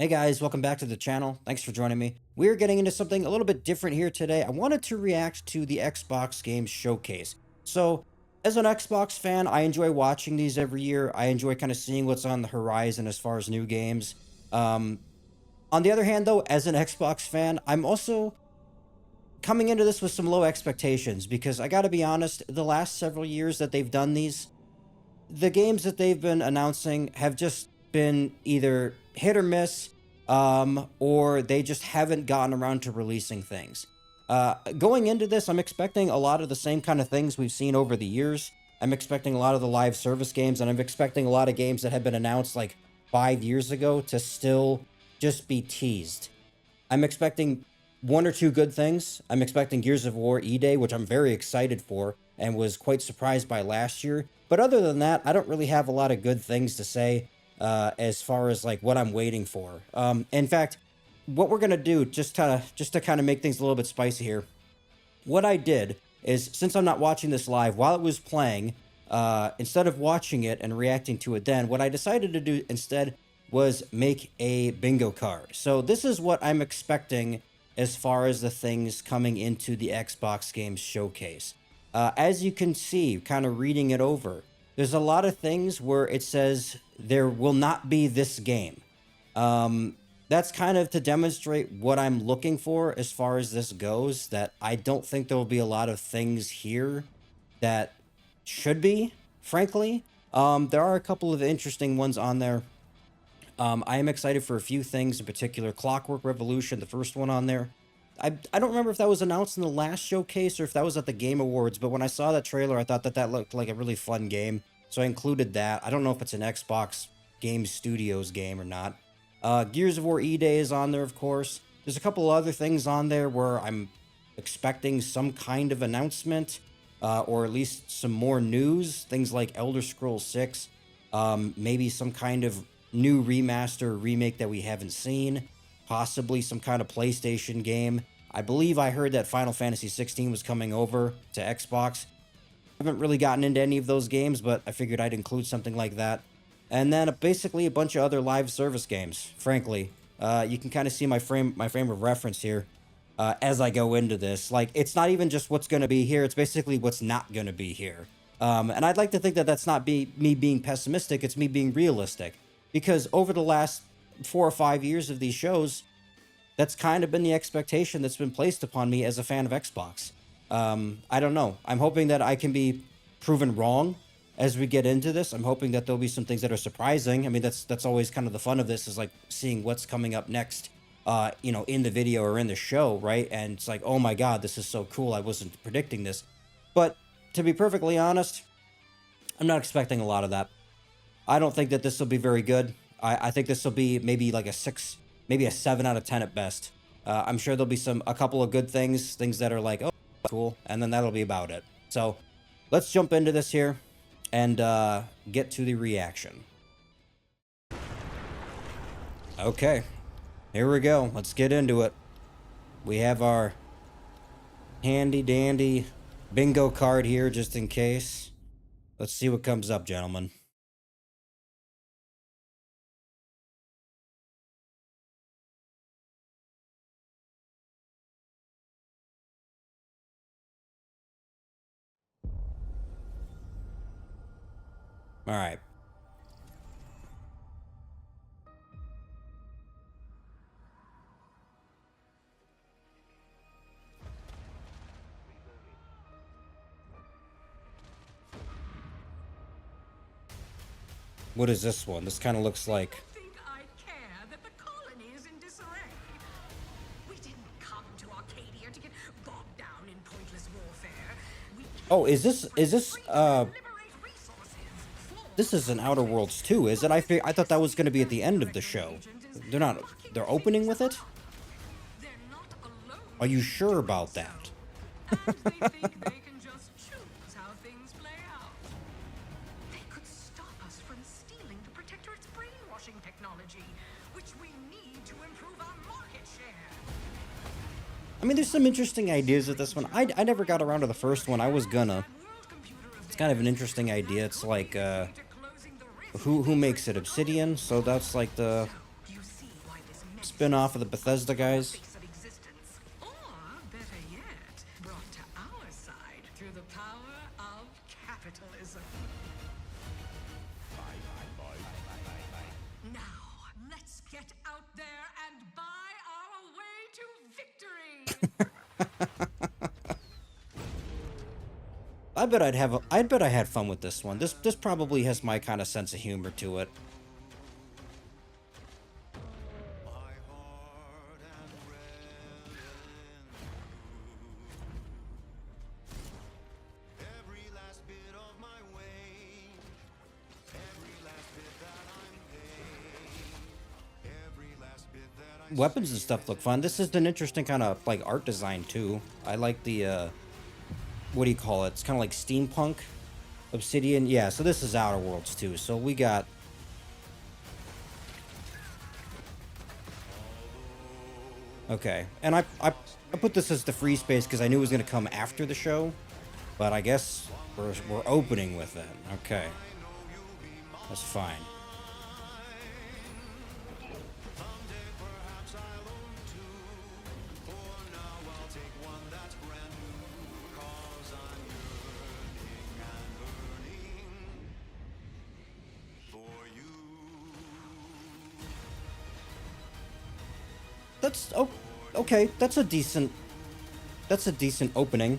Hey guys, welcome back to the channel. Thanks for joining me. We're getting into something a little bit different here today. I wanted to react to the Xbox Games Showcase. So, as an Xbox fan, I enjoy watching these every year. I enjoy kind of seeing what's on the horizon as far as new games. Um, on the other hand, though, as an Xbox fan, I'm also coming into this with some low expectations because I gotta be honest, the last several years that they've done these, the games that they've been announcing have just been either hit or miss, or they just haven't gotten around to releasing things. Going into this, I'm expecting a lot of the same kind of things we've seen over the years. I'm expecting a lot of the live service games, and I'm expecting a lot of games that have been announced like 5 years ago to still just be teased. I'm expecting one or two good things. I'm expecting Gears of War E-Day, which I'm very excited for and was quite surprised by last year. But other than that, I don't really have a lot of good things to say as far as like what I'm waiting for. In fact, what we're gonna do just to kind of make things a little bit spicy here. What I did is, since I'm not watching this live while it was playing, instead of watching it and reacting to it then, what I decided to do instead was make a bingo card. So this is what I'm expecting as far as the things coming into the Xbox Games Showcase. As you can see, kind of reading it over, there's a lot of things where it says there will not be this game. That's kind of to demonstrate what I'm looking for as far as this goes, that I don't think there will be a lot of things here that should be, frankly. There are a couple of interesting ones on there. I am excited for a few things in particular. Clockwork Revolution, the first one on there. I don't remember if that was announced in the last showcase or if that was at the Game Awards, but when I saw that trailer, I thought that that looked like a really fun game. So I included that. I don't know if it's an Xbox Game Studios game or not. Gears of War E-Day is on there, of course. There's a couple other things on there where I'm expecting some kind of announcement, or at least some more news. Things like Elder Scrolls 6, maybe some kind of new remaster or remake that we haven't seen, possibly some kind of PlayStation game. I believe I heard that Final Fantasy 16 was coming over to Xbox. I haven't really gotten into any of those games, but I figured I'd include something like that. And then basically a bunch of other live service games, frankly. You can kind of see my frame of reference here as I go into this. Like, it's not even just what's going to be here, it's basically what's not going to be here. And I'd like to think that that's not me being pessimistic, it's me being realistic. Because over the last 4 or 5 years of these shows, that's kind of been the expectation that's been placed upon me as a fan of Xbox. I don't know. I'm hoping that I can be proven wrong as we get into this. I'm hoping that there'll be some things that are surprising. I mean, that's always kind of the fun of this, is like seeing what's coming up next, in the video or in the show, right? And it's like, oh my God, this is so cool. I wasn't predicting this. But to be perfectly honest, I'm not expecting a lot of that. I don't think that this will be very good. I think this will be maybe like a 6, maybe a 7 out of 10 at best. I'm sure there'll be a couple of good things that are like, oh, cool, and then that'll be about it. So let's jump into this here and get to the reaction. Okay, here we go. Let's get into it. We have our handy dandy bingo card here just in case. Let's see what comes up, gentlemen. All right. What is this one? This kind of looks like... Think I care that the colony is in disarray? We didn't come to Arcadia to get bogged down in pointless warfare. We Oh, is this liberate resources. this is an Outer Worlds 2, is it? I thought that was going to be at the end of the show. They're opening with it? They're not alone. Are you sure about that? And they think they can just choose how things play out. They could stop us from stealing the Protectorate's brainwashing technology, which we need to improve our market share. I mean, there's some interesting ideas with this one. I never got around to the first one. I was gonna. It's kind of an interesting idea. It's like, who makes it? Obsidian? So that's like the... You see why this spin-off of the Bethesda guys. Face of existence. Or, better yet, brought to our side through the power of capitalism. Now, let's get out there and buy our way to victory! I bet I had fun with this one. This probably has my kind of sense of humor to it. Weapons and stuff look fun. This is an interesting kind of like art design too. I like the what do you call it? It's kind of like steampunk, Obsidian. Yeah, so this is Outer Worlds too. So we got okay, and I put this as the free space because I knew it was gonna come after the show, but I guess we're opening with it. Okay, that's fine. That's okay. That's a decent opening.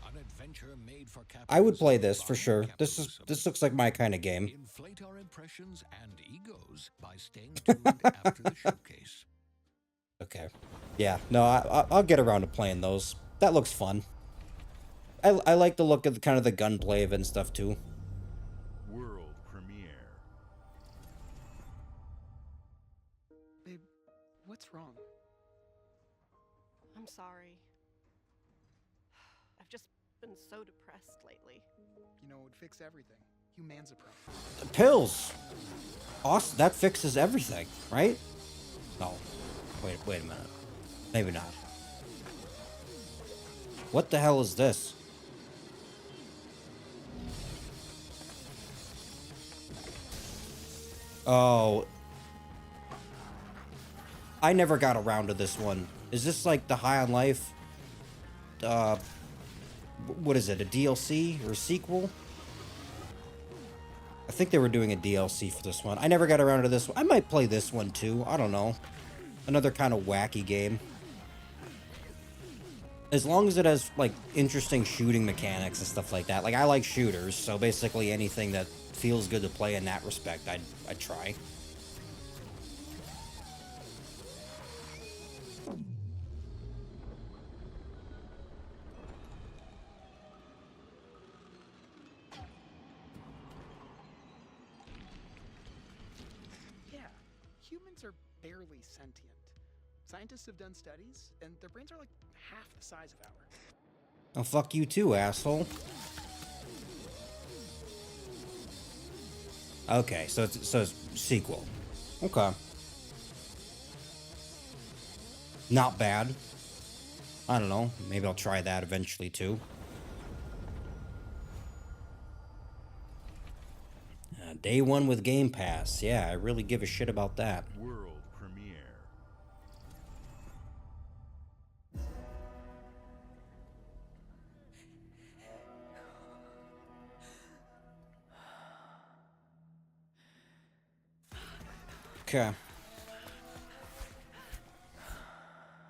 An adventure made for I would play this capitalists for by sure. This capitalism. looks like my kind of game. Inflate our impressions and egos by staying tuned after the showcase. Okay. Yeah. No, I'll get around to playing those. That looks fun. I like the look of the kind of the gunplay of it and stuff too. World premiere. Babe, what's wrong? I'm sorry. I've just been so depressed lately. You know, it would fix everything. Humanzapron. Pills. Awesome. That fixes everything, right? No. Wait a minute. Maybe not. What the hell is this? Oh. I never got around to this one. Is this like the High on Life? What is it? A DLC or a sequel? I think they were doing a DLC for this one. I never got around to this one. I might play this one too. I don't know. Another kind of wacky game. As long as it has, like, interesting shooting mechanics and stuff like that. Like, I like shooters, so basically anything that feels good to play in that respect, I'd try. Yeah, humans are barely sentient. Scientists have done studies, and their brains are like half the size of ours. Oh, fuck you too, asshole. Okay, so it's sequel. Okay. Not bad. I don't know. Maybe I'll try that eventually too. Day one with Game Pass. Yeah, I really give a shit about that. World premiere. Okay.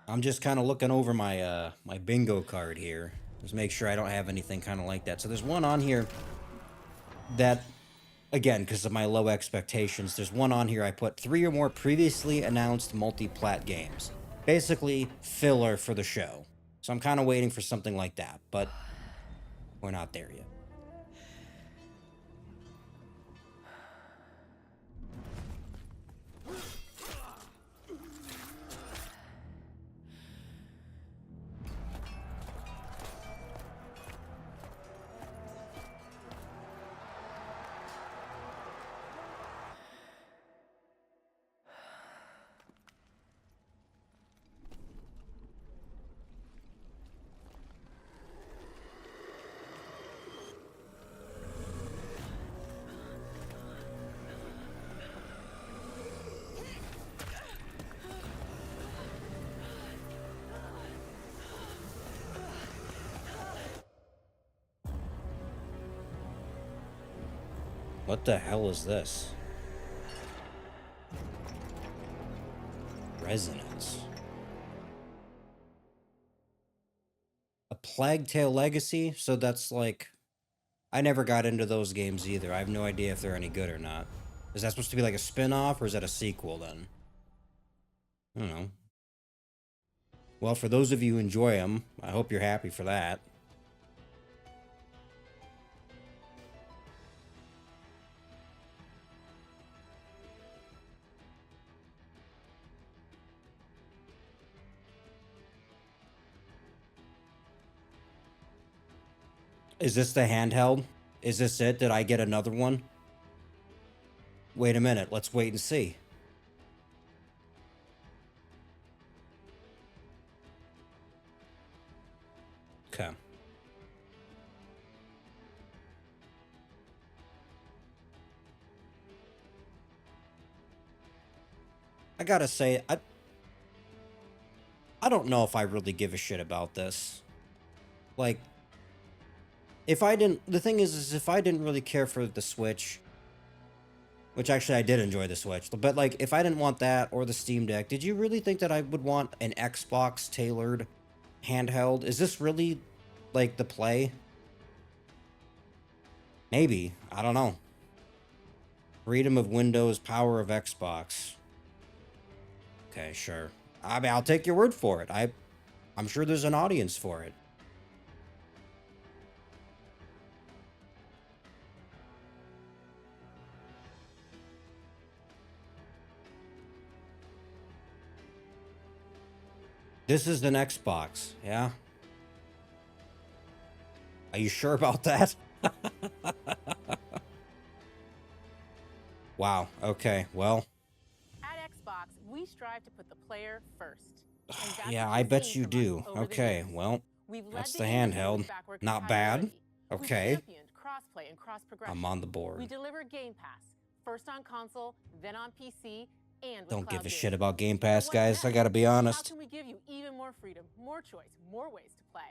I'm just kind of looking over my my bingo card here. Just make sure I don't have anything kind of like that. So there's one on here that, again, because of my low expectations, there's one on here I put 3 or more previously announced multi-plat games. Basically, filler for the show. So I'm kind of waiting for something like that, but we're not there yet. What the hell is this? Resonance. A Plague Tale Legacy? So that's like... I never got into those games either. I have no idea if they're any good or not. Is that supposed to be like a spin-off, or is that a sequel then? I don't know. Well, for those of you who enjoy them, I hope you're happy for that. Is this the handheld? Is this it? Did I get another one? Wait a minute. Let's wait and see. Okay. I gotta say, I don't know if I really give a shit about this. Like, if I didn't... The thing is if I didn't really care for the Switch... Which actually I did enjoy the Switch. But like, if I didn't want that or the Steam Deck, did you really think that I would want an Xbox tailored handheld? Is this really like the play? Maybe. I don't know. Freedom of Windows, power of Xbox. Okay, sure. I mean, I'll take your word for it. I'm sure there's an audience for it. This is an Xbox, yeah? Are you sure about that? Wow, okay, well. At Xbox, we strive to put the player first. And that's Yeah, what I you've bet seen you from do. us over the Okay, years. well, We've led that's the the industry handheld. with backward Not bad. compatibility. We've Okay. championed crossplay and cross-progression. I'm on the We board. deliver Game Pass, first on console, then on PC, and with Don't give cloud a gaming. shit about Game So Pass, what's guys. I next? gotta be How honest. can we give you even more freedom, more choice, more ways to play?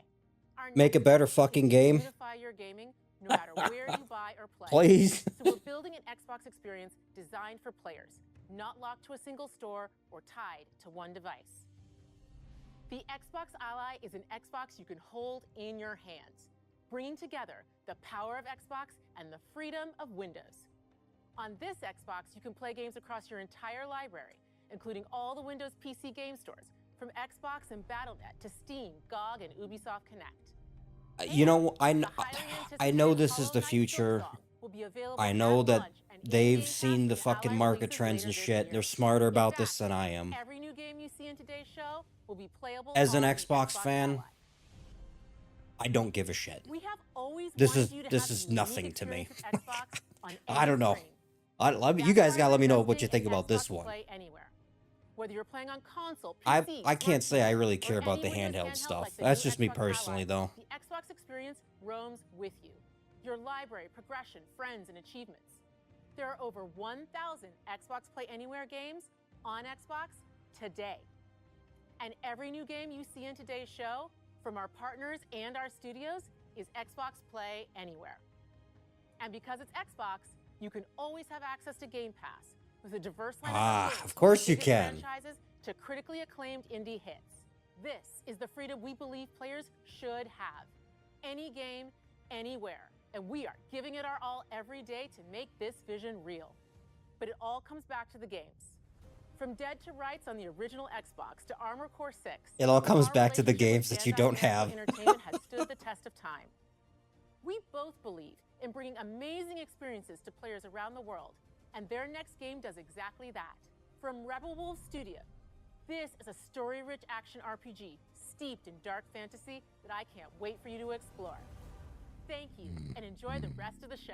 Our Make a next better step is fucking to game. Unify your gaming, no matter where you buy or play. Please. So we're building an Xbox experience designed for players, not locked to a single store or tied to one device. The Xbox Ally is an Xbox you can hold in your hands, bringing together the power of Xbox and the freedom of Windows. On this Xbox, you can play games across your entire library, including all the Windows PC game stores, from Xbox and Battle.net to Steam, GOG, and Ubisoft Connect. You know, I The highly know anticipated this is the Hollow Knight future. Silksong will be available I at know that launch and in they've Game Pass seen the and fucking Ally market releases trends later and this shit. year. They're smarter In about this fact, than I am. every new game you see in today's show will be playable As an on the Xbox fan, Ally. I don't give a shit. We have always This wanted is- you to this have is the unique nothing to me. experience of Xbox on I any don't know. screen. You guys That's gotta why let me know we're what you investing think in about this Xbox one. Play Anywhere. Whether you're playing on console, I PC, can't say I smart really TV, care or about the any Windows handheld handheld stuff. like the That's new just me Xbox personally, Ally, though. The Xbox experience roams with you. Your library, progression, friends, and achievements. There are over 1,000 Xbox Play Anywhere games on Xbox today. And every new game you see in today's show, from our partners and our studios, is Xbox Play Anywhere. And because it's Xbox, you can always have access to Game Pass with a diverse lineup of games, Of from course the you biggest can. franchises to critically acclaimed indie hits. This is the freedom we believe players should have. Any game, anywhere. And we are giving it our all every day to make this vision real. But it all comes back to the games. From Dead to Rights on the original Xbox to Armored Core 6. It all comes our back to the relationship games with that you Bandai don't Namco have. Entertainment has stood the test of time. We both believe in bringing amazing experiences to players around the world, and their next game does exactly that. From Rebel Wolves Studio, this is a story-rich action RPG steeped in dark fantasy that I can't wait for you to explore. Thank you, and enjoy the rest of the show.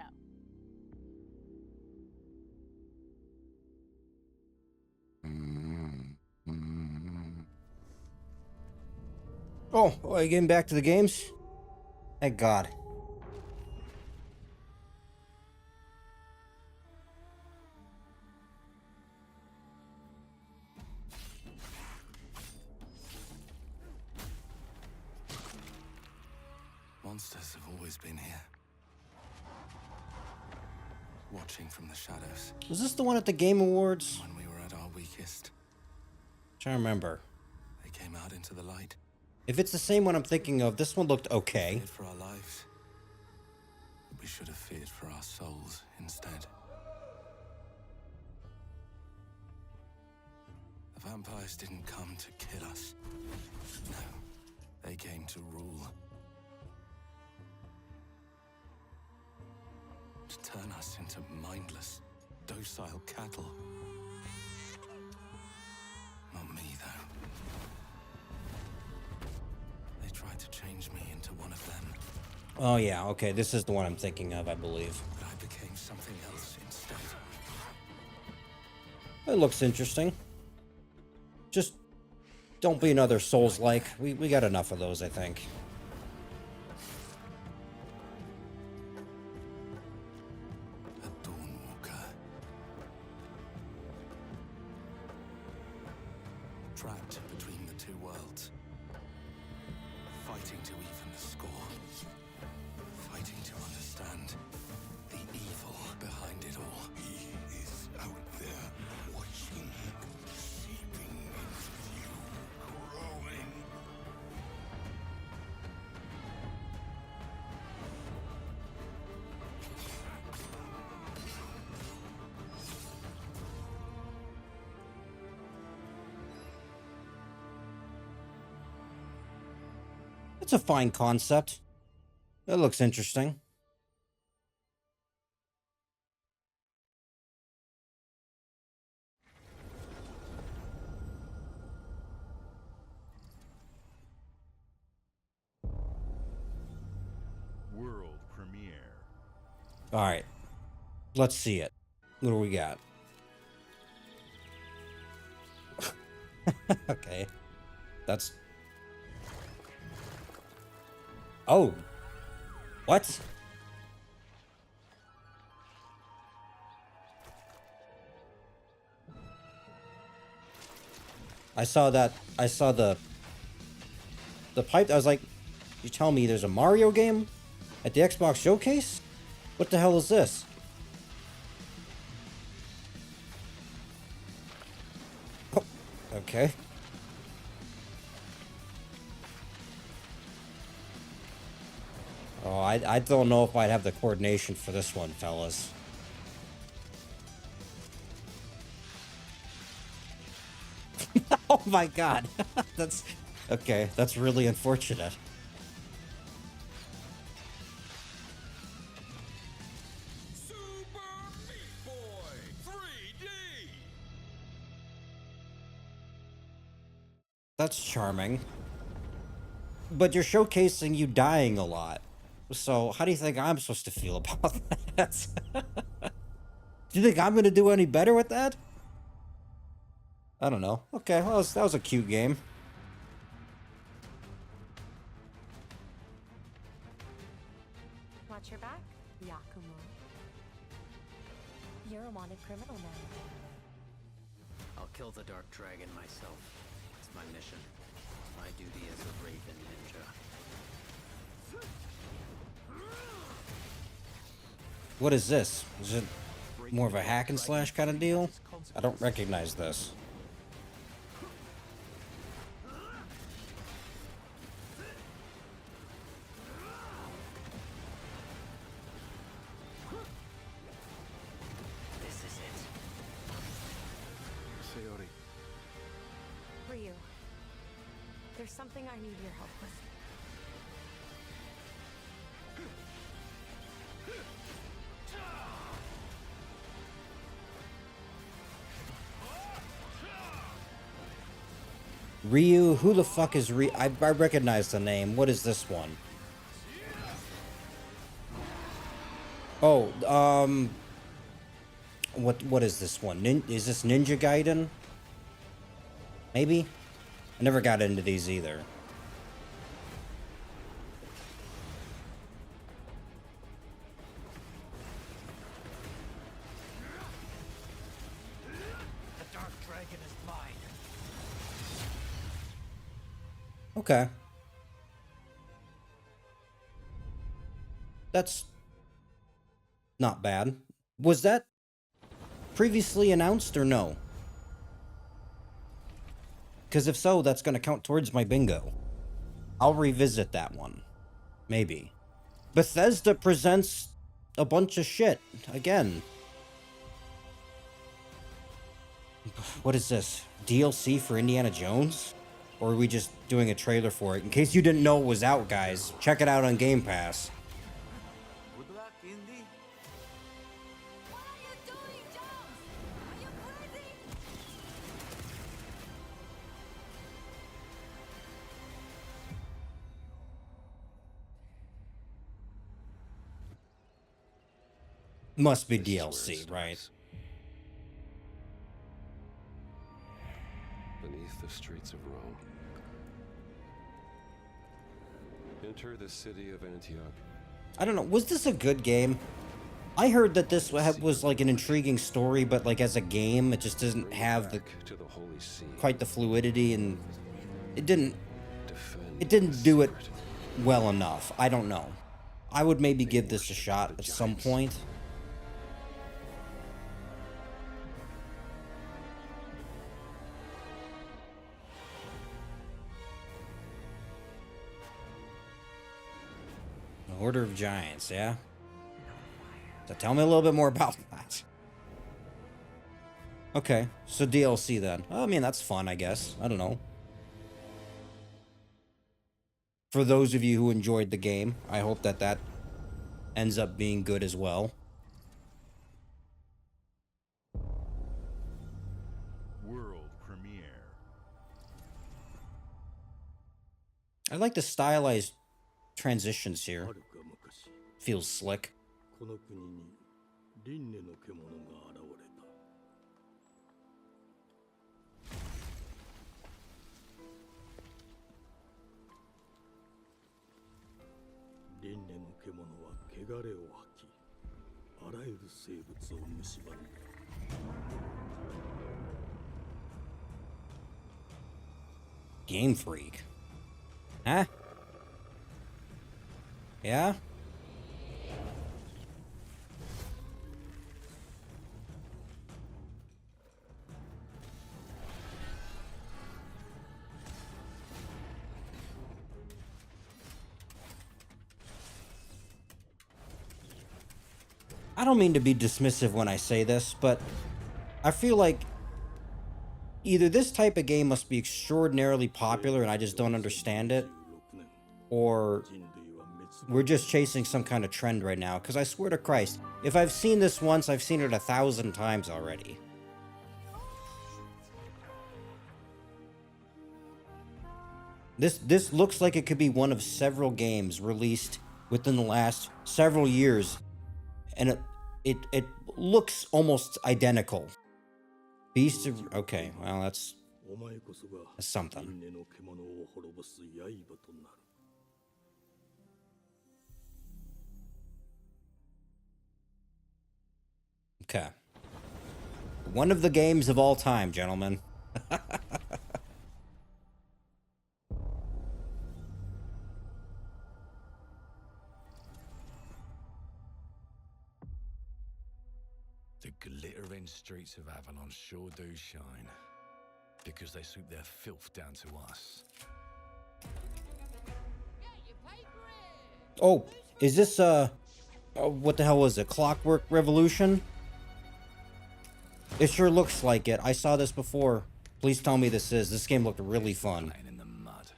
Oh, getting back to the games? Thank God. Monsters have always been here. watching from the shadows Was this the one at the Game Awards? when we were at our weakest. Trying to remember. They came out into the light, If it's the same one I'm thinking of, this one looked okay. feared for our lives. But we should have feared for our souls instead. The vampires didn't come to kill us. No, they came to rule. To turn us into mindless, docile cattle. Not me, though. They tried to change me into one of them, Oh yeah, okay, this is the one I'm thinking of, I believe. but I became something else instead. It looks interesting. Just don't be another Souls-like. We got enough of those, I think. A Dawnwalker. Trapped between the two worlds. Fighting to even the score. Fighting to understand the evil behind it all. He is out there watching, seeping into you, growing. It's a fine concept. It looks interesting. World premiere. Alright. Let's see it. What do we got? Okay. That's... Oh. What? I saw that. I saw the pipe. I was like, you tell me there's a Mario game at the Xbox Showcase? What the hell is this? Oh, okay. Oh, I don't know if I'd have the coordination for this one, fellas. Oh my god. That's... Okay, that's really unfortunate. Super Meat Boy 3D. That's charming. But you're showcasing you dying a lot. So, how do you think I'm supposed to feel about that? Do you think I'm going to do any better with that? I don't know. Okay, well, that was a cute game. Watch your back, Yakumo. You're a wanted criminal now. I'll kill the Dark Dragon myself. It's my mission. My duty as a Raven Ninja. What is this? Is it more of a hack and slash kind of deal? I don't recognize this. This is it. Sayori, Ryu, there's something I need your help with. Ryu? Who the fuck is Ryu? I recognize the name. What is this one? Oh, what is this one? Is this Ninja Gaiden? Maybe? I never got into these either. The Dark Dragon is mine. Okay. That's not bad. Was that previously announced or no? Because if so, that's going to count towards my bingo. I'll revisit that one. Maybe. Bethesda presents a bunch of shit. Again. What is this? DLC for Indiana Jones? Or are we just doing a trailer for it? In case you didn't know it was out, guys, check it out on Game Pass. Good luck, Indy. What are you doing, Jones? Are you crazy? Must be This is where it DLC, right? starts. Beneath the streets of Rome. Enter the city of Antioch. I don't know. Was this a good game? I heard that this was like an intriguing story, but like as a game, it just doesn't Bring have the back to the holy see. quite the fluidity, and it didn't Defend it didn't the do it secret. well enough. I don't know. I would maybe give this a shot at some point. Order of Giants, yeah? So tell me a little bit more about that. Okay, so DLC then. I mean, that's fun, I guess. I don't know. For those of you who enjoyed the game, I hope that that ends up being good as well. World premiere. I like the stylized transitions here. Feels slick. この国に輪廻の獣が現れた。輪廻の獣は汚れを吐き、あらゆる生物を蝕んだ。Game Freak. Huh? Yeah? I don't mean to be dismissive when I say this, but I feel like either this type of game must be extraordinarily popular and I just don't understand it, or we're just chasing some kind of trend right now, because I swear to Christ, if I've seen this once, I've seen it 1,000 times already. This looks like it could be one of several games released within the last several years, and it looks almost identical. Beast of... Okay, well, that's お前こそが that's something. 輪廻の獣を滅ぼす刃となる。Okay. One of the games of all time, gentlemen. The glittering streets of Avalon sure do shine, because they sweep their filth down to us. Oh, is this, what the hell was it? Clockwork Revolution? It sure looks like it. I saw this before. Please tell me this is. This game looked really fun. Playing in the mud.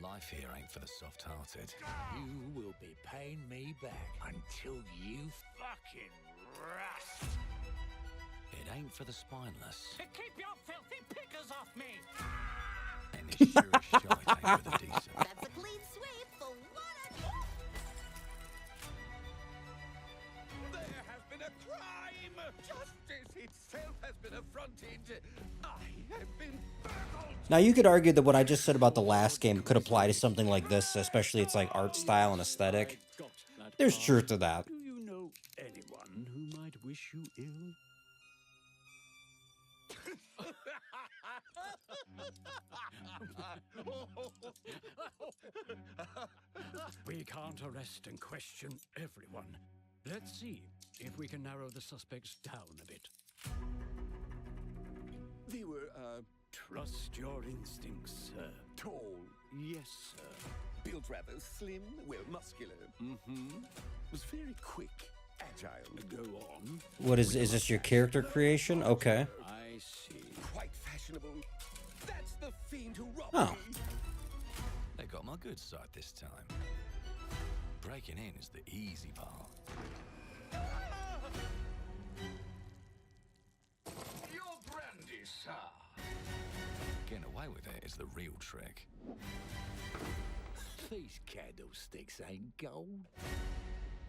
Life here ain't for the soft-hearted. You will be paying me back until you fucking rust. It ain't for the spineless. Keep your filthy pickers off me! And it's sure as shite ain't for the decent. That's a clean sweep for one. There has been a crime! Justice itself has been affronted! I have been burgled! Now, you could argue that what I just said about the last game could apply to something like this, especially its like art style and aesthetic. There's truth to that. Do you know anyone who might wish you ill? We can't arrest and question everyone. Let's see if we can narrow the suspects down a bit. They were, Trust your instincts, sir. tall, Yes, sir. built rather slim, well, muscular. Mm-hmm. Was very quick, agile. Go on. What is this your character creation? Okay. I see. Quite fashionable. That's the fiend who robbed Oh. me. They got my good side this time. Breaking in is the easy part. Your brandy, sir. Getting away with it is the real trick. These candlesticks ain't gold.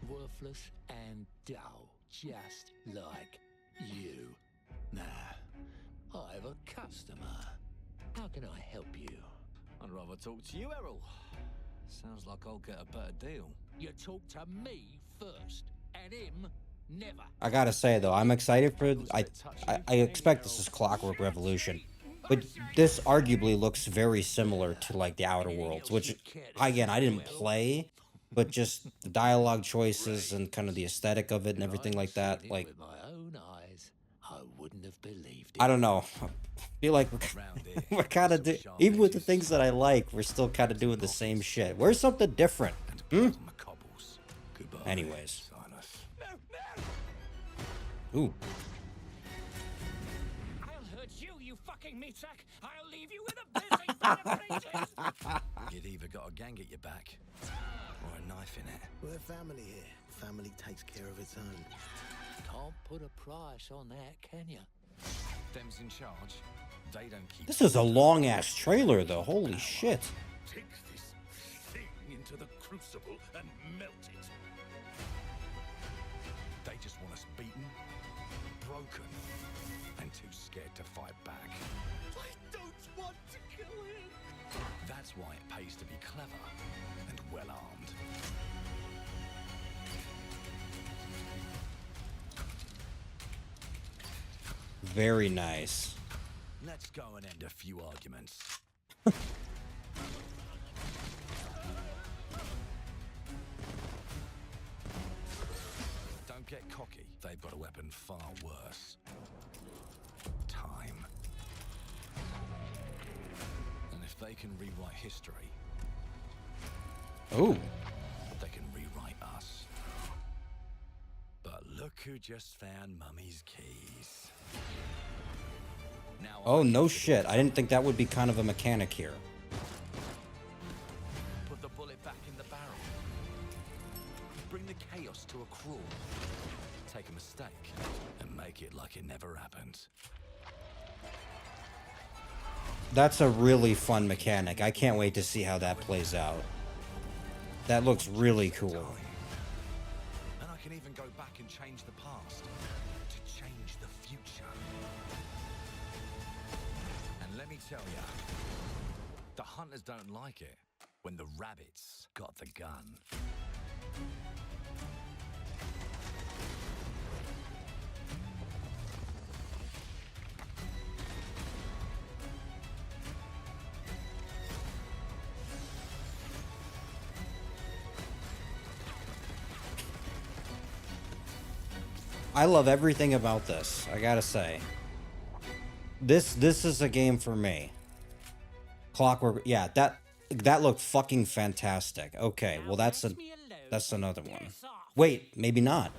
Worthless and dull, just like you. Nah, I have a customer. How can I help you? I'd rather talk to you, Errol. Sounds like I'll get a better deal. You talk to me first, and him never. I gotta say though, I'm excited for. I expect this is Clockwork Revolution, but this arguably looks very similar to like the Outer Worlds, which again I didn't play, but just the dialogue choices and kind of the aesthetic of it and everything like that. Like, With my own eyes, I wouldn't have believed it. I don't know. I feel like we're kind of even with the things that I like, we're still kind of doing the same shit. Where's something different? Anyways. Ooh. I'll hurt you, you fucking meatsack. I'll leave you with a busy bit of breeches. You'd either got a gang at your back or a knife in it. We're family here. Family takes care of its own. Can't put a price on that, can you? Them's in charge. They don't keep. This is a long ass trailer though. Holy shit. Take this thing into the crucible and melt it. They just want us beaten, broken, and too scared to fight back. I don't want to kill him. That's why it pays to be clever and well armed. Very nice. Let's go and end a few arguments. Don't get cocky. They've got a weapon far worse. Time. And if they can rewrite history, Ooh. they can rewrite us. But look who just found Mummy's keys. Now Oh no shit. I didn't think that would be kind of a mechanic here. put the bullet back in the barrel. Bring the chaos to a crawl. Take a mistake and make it like it never happened. That's a really fun mechanic. I can't wait to see how that plays out. That looks really cool. And I can even go back and change the past to change the future. And let me tell you, the hunters don't like it when the rabbits got the gun. I love everything about this. I gotta say, this is a game for me. Clockwork, yeah, that looked fucking fantastic. Okay, well that's another one. Wait, maybe not.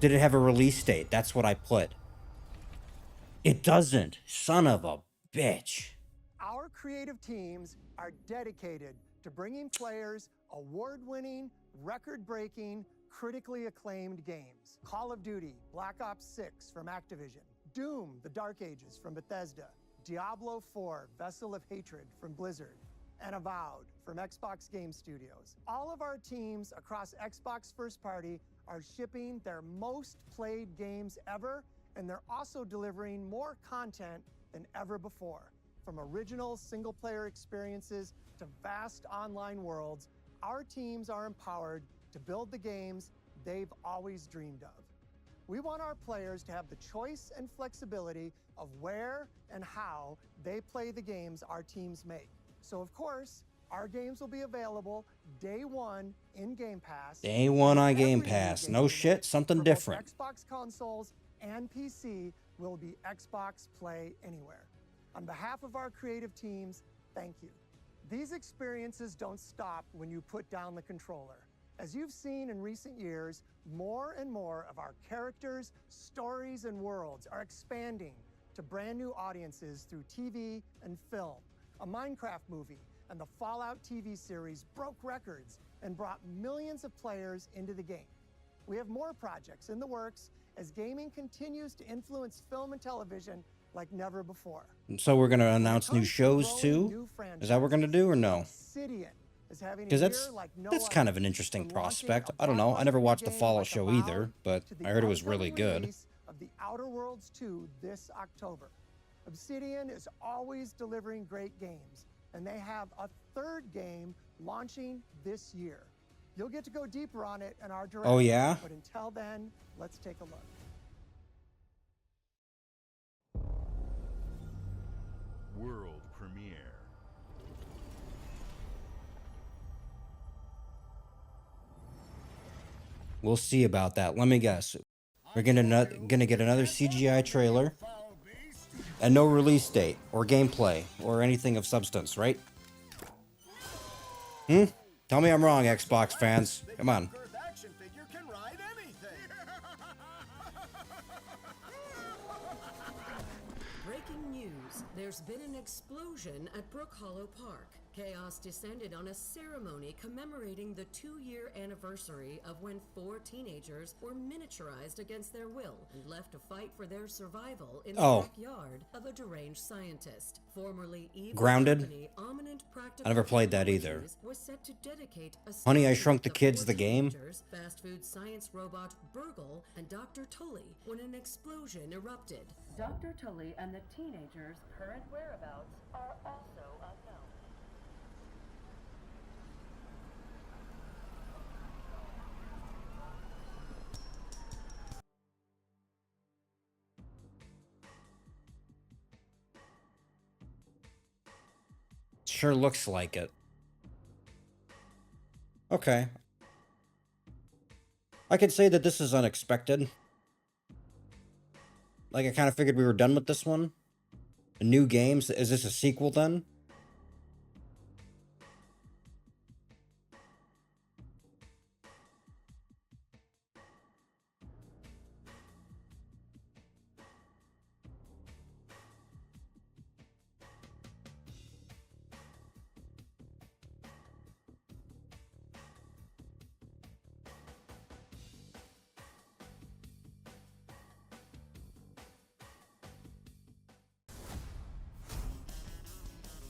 Did it have a release date? That's what I put. It doesn't. Son of a bitch. Our creative teams are dedicated to bringing players award-winning, record-breaking, critically acclaimed games. Call of Duty, Black Ops 6 from Activision, Doom, The Dark Ages from Bethesda, Diablo 4, Vessel of Hatred from Blizzard, and Avowed from Xbox Game Studios. All of our teams across Xbox First Party are shipping their most played games ever, and they're also delivering more content than ever before. From original single-player experiences to vast online worlds, our teams are empowered to build the games they've always dreamed of. We want our players to have the choice and flexibility of where and how they play the games our teams make. So, of course, our games will be available day one in Game Pass. Day one on Every Game new Pass. game No we shit, make something for both different. Xbox consoles and PC will be Xbox Play Anywhere. On behalf of our creative teams, thank you. These experiences don't stop when you put down the controller. As you've seen in recent years, more and more of our characters, stories, and worlds are expanding to brand new audiences through TV and film. A Minecraft movie and the Fallout TV series broke records and brought millions of players into the game. We have more projects in the works as gaming continues to influence film and television like never before. So we're gonna announce new shows too? Is that what we're gonna do or no? Obsidian is having a Because year that's like no that's other. kind of an interesting From launching prospect. a I don't know. I never blockbuster watched the game Fallout like show Avowed either, but to the I heard it was really upcoming good. release of The Outer Worlds 2 this October. Obsidian is always delivering great games, and they have a third game launching this year. You'll get to go deeper on it in our direct. Oh, yeah? But until then, let's take a look. World premiere. We'll see about that. Let me guess. We're gonna get another CGI trailer and no release date or gameplay or anything of substance, right? Tell me I'm wrong, Xbox fans. Come on. Breaking news. There's been an explosion at Brook Hollow Park. Chaos descended on a ceremony commemorating the 2-year anniversary of when 4 teenagers were miniaturized against their will and left to fight for their survival in the backyard of a deranged scientist. Formerly evil Grounded? company Ominent I never played that either. Technologies was set to dedicate a Honey, I statue Shrunk to the Kids, 4 the game. teenagers, fast food science robot Burgle, and Dr. Tully when an explosion erupted. Dr. Tully and the teenagers' current whereabouts are also unknown. Sure looks like it. Okay. I could say that this is unexpected. Like, I kind of figured we were done with this one. A new games. Is this a sequel then?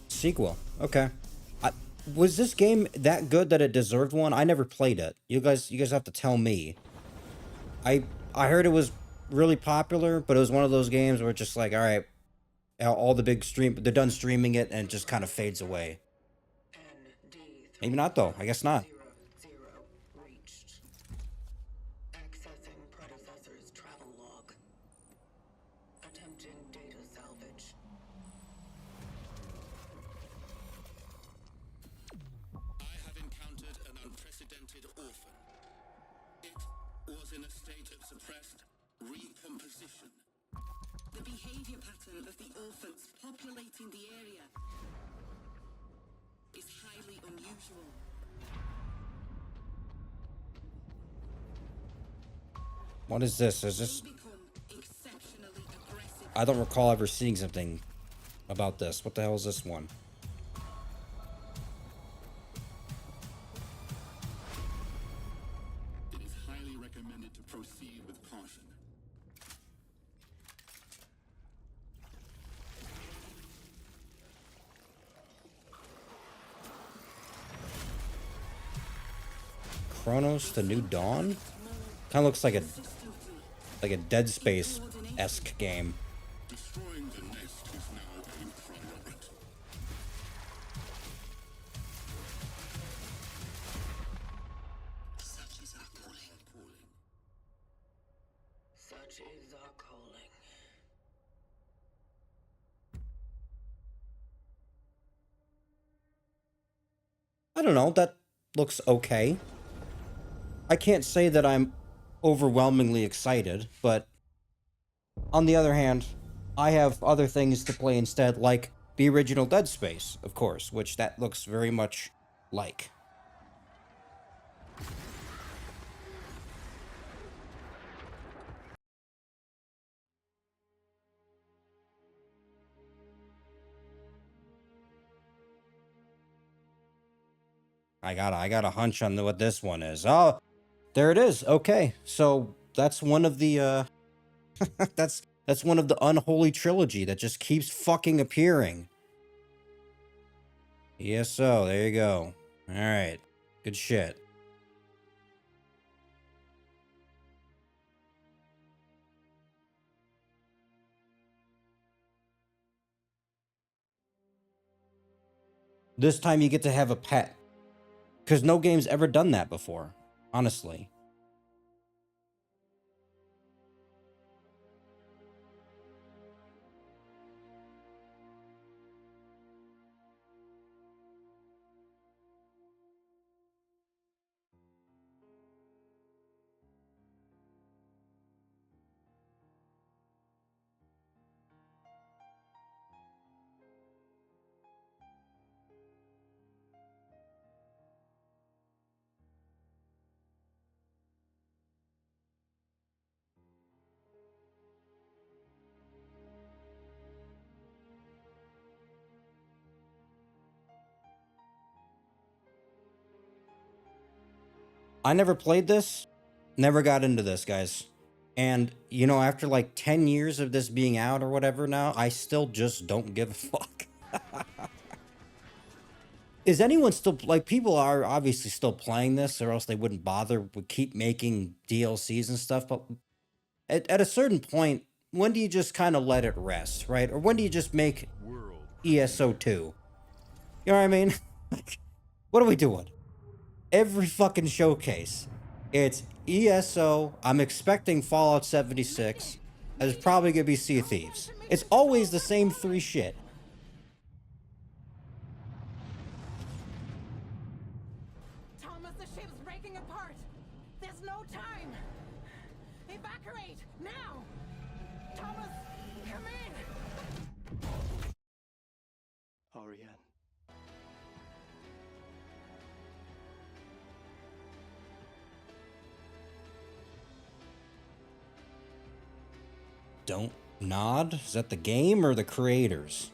Sequel. Okay. Was this game that good that it deserved one? I never played it. You guys have to tell me. I heard it was really popular, but it was one of those games where it's just like, all right, all the big they're done streaming it and it just kind of fades away. Maybe not though. I guess not. Accessing predecessor's travel log. Attempting data salvage. I have encountered an unprecedented orphan. It was in a state of suppressed recomposition. The behavior pattern of the orphans populating the area is highly unusual. What is this? Is this... Become exceptionally aggressive. I don't recall ever seeing something about this. What the hell is this one? It is highly recommended to proceed with caution. Chronos: The New Dawn? Kind of looks like a Dead Space-esque game. Destroying the nest is now a priority. Such is our calling. So, Such is our calling. I don't know, that looks okay. I can't say that I'm overwhelmingly excited, but on the other hand, I have other things to play instead, like the original Dead Space, of course, which that looks very much like. I got a hunch on what this one is. Oh, there it is. Okay, so that's one of the that's one of the unholy trilogy that just keeps fucking appearing. ESO, there you go. All right, good shit. This time you get to have a pet. Because no game's ever done that before, honestly. I never played this, never got into this, guys. And, you know, after like 10 years of this being out or whatever now, I still just don't give a fuck. Is anyone still, like, people are obviously still playing this, or else they wouldn't bother with keep making DLCs and stuff, but at a certain point, when do you just kind of let it rest, right? Or when do you just make ESO 2? You know what I mean? Like, what are we doing? Every fucking showcase, it's ESO. I'm expecting Fallout 76. There's probably gonna be Sea of Thieves. It's always the same three shit. Thomas, the ship's breaking apart. There's no time. Evacuate now. Thomas, come in. Ariane. Don't nod? Is that the game or the creators?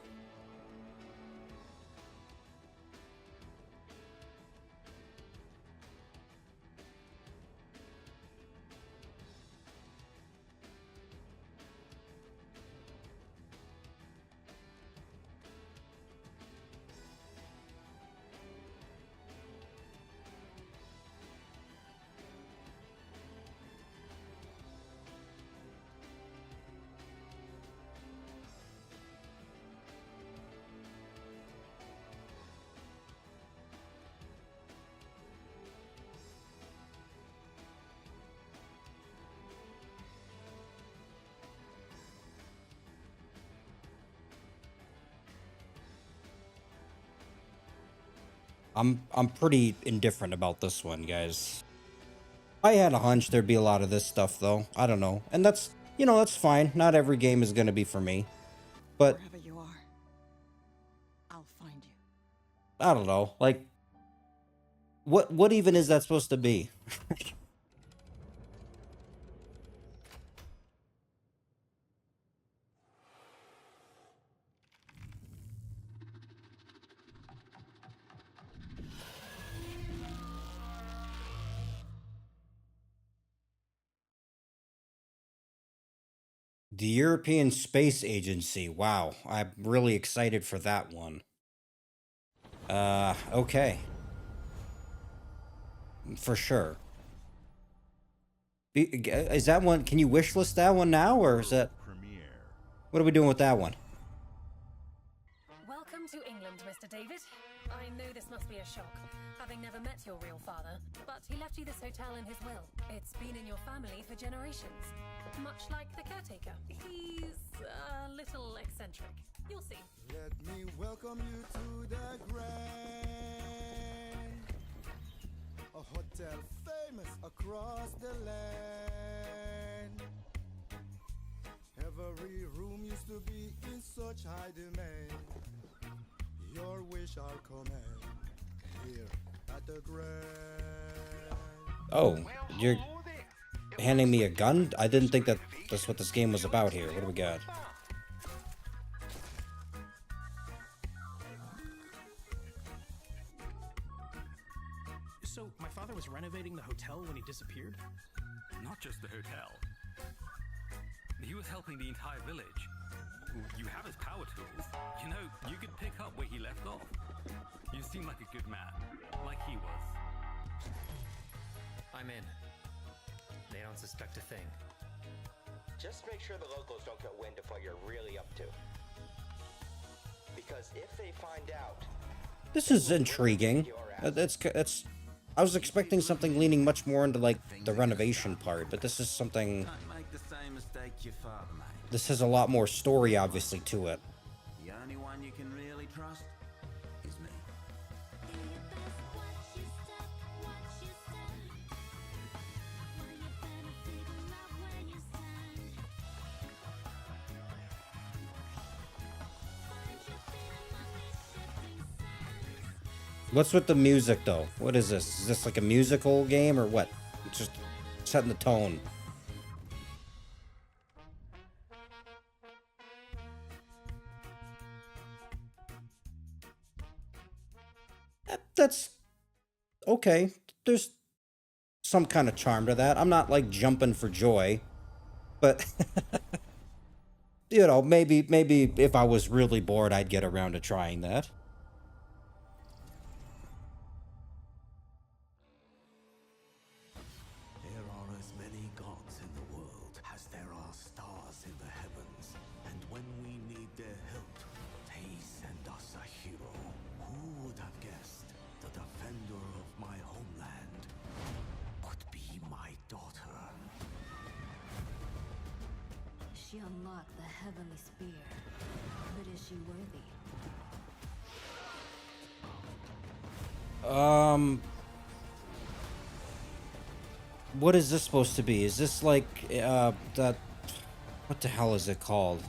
I'm pretty indifferent about this one, guys. I had a hunch there'd be a lot of this stuff, though. I don't know. And that's, you know, that's fine. Not every game is going to be for me. But Wherever you are, I'll find you. I don't know. Like, what even is that supposed to be? The European Space Agency. Wow, I'm really excited for that one. Okay. For sure. Is that one, can you wishlist that one now, or is that... What are we doing with that one? Welcome to England, Mr. David. I know this must be a shock, having never met your real father, but he left you this hotel in his will. It's been in your family for generations. Much like the caretaker. He's a little eccentric. You'll see. Let me welcome you to the Grand, a hotel famous across the land. Every room used to be in such high demand. Your wish I'll command here at the Grand. Oh, you're handing me a gun? I didn't think that that's what this game was about here. What do we got? So, my father was renovating the hotel when he disappeared? Not just the hotel. He was helping the entire village. You have his power tools. You know, you could pick up where he left off. You seem like a good man, like he was. I'm in. They don't suspect a thing. Just make sure the locals don't get wind of what you're really up to. Because if they find out... This is intriguing. That's. I was expecting something leaning much more into, like, the renovation part, but this is something... Don't make the same mistake your father made. This has a lot more story, obviously, to it. The only one you can really trust is me. What's with the music, though? What is this? Is this like a musical game, or what? It's just setting the tone. That's okay. There's some kind of charm to that. I'm not like jumping for joy, but you know, maybe if I was really bored, I'd get around to trying that. There are as many gods in the world as there are stars in the heavens, and when we need their help, they send us a hero. Who would have guessed the defender of my homeland would be my daughter? She unlocked the heavenly spear, but is she worthy? What is this supposed to be? Is this like, that... What the hell is it called?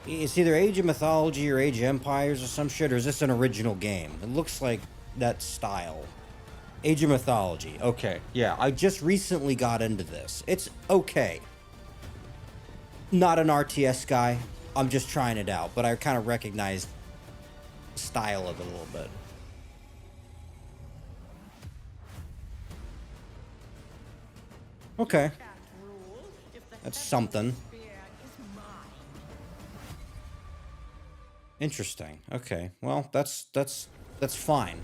It's either Age of Mythology or Age of Empires or some shit, or is this an original game? It looks like that style. Age of Mythology. Okay, yeah, I just recently got into this. It's okay. Not an RTS guy. I'm just trying it out, but I kind of recognize the style of it a little bit. Okay. That's something. Interesting. Okay. Well, that's fine.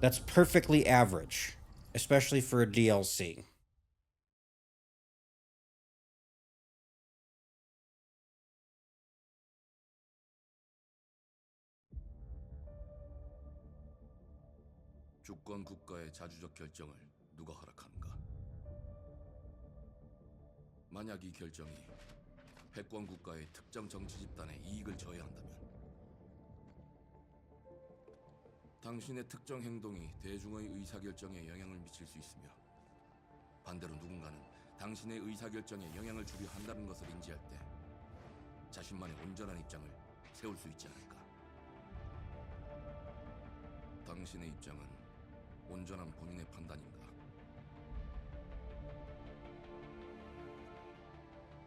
That's perfectly average, especially for a DLC. 주권 국가의 자주적 결정을 누가 허락하는가? 만약 이 결정이 패권 국가의 특정 정치 집단의 이익을 저해한다면 당신의 특정 행동이 대중의 의사결정에 영향을 미칠 수 있으며 반대로 누군가는 당신의 의사결정에 영향을 주려 한다는 것을 인지할 때 자신만의 온전한 입장을 세울 수 있지 않을까? 당신의 입장은 온전한 본인의 판단인가?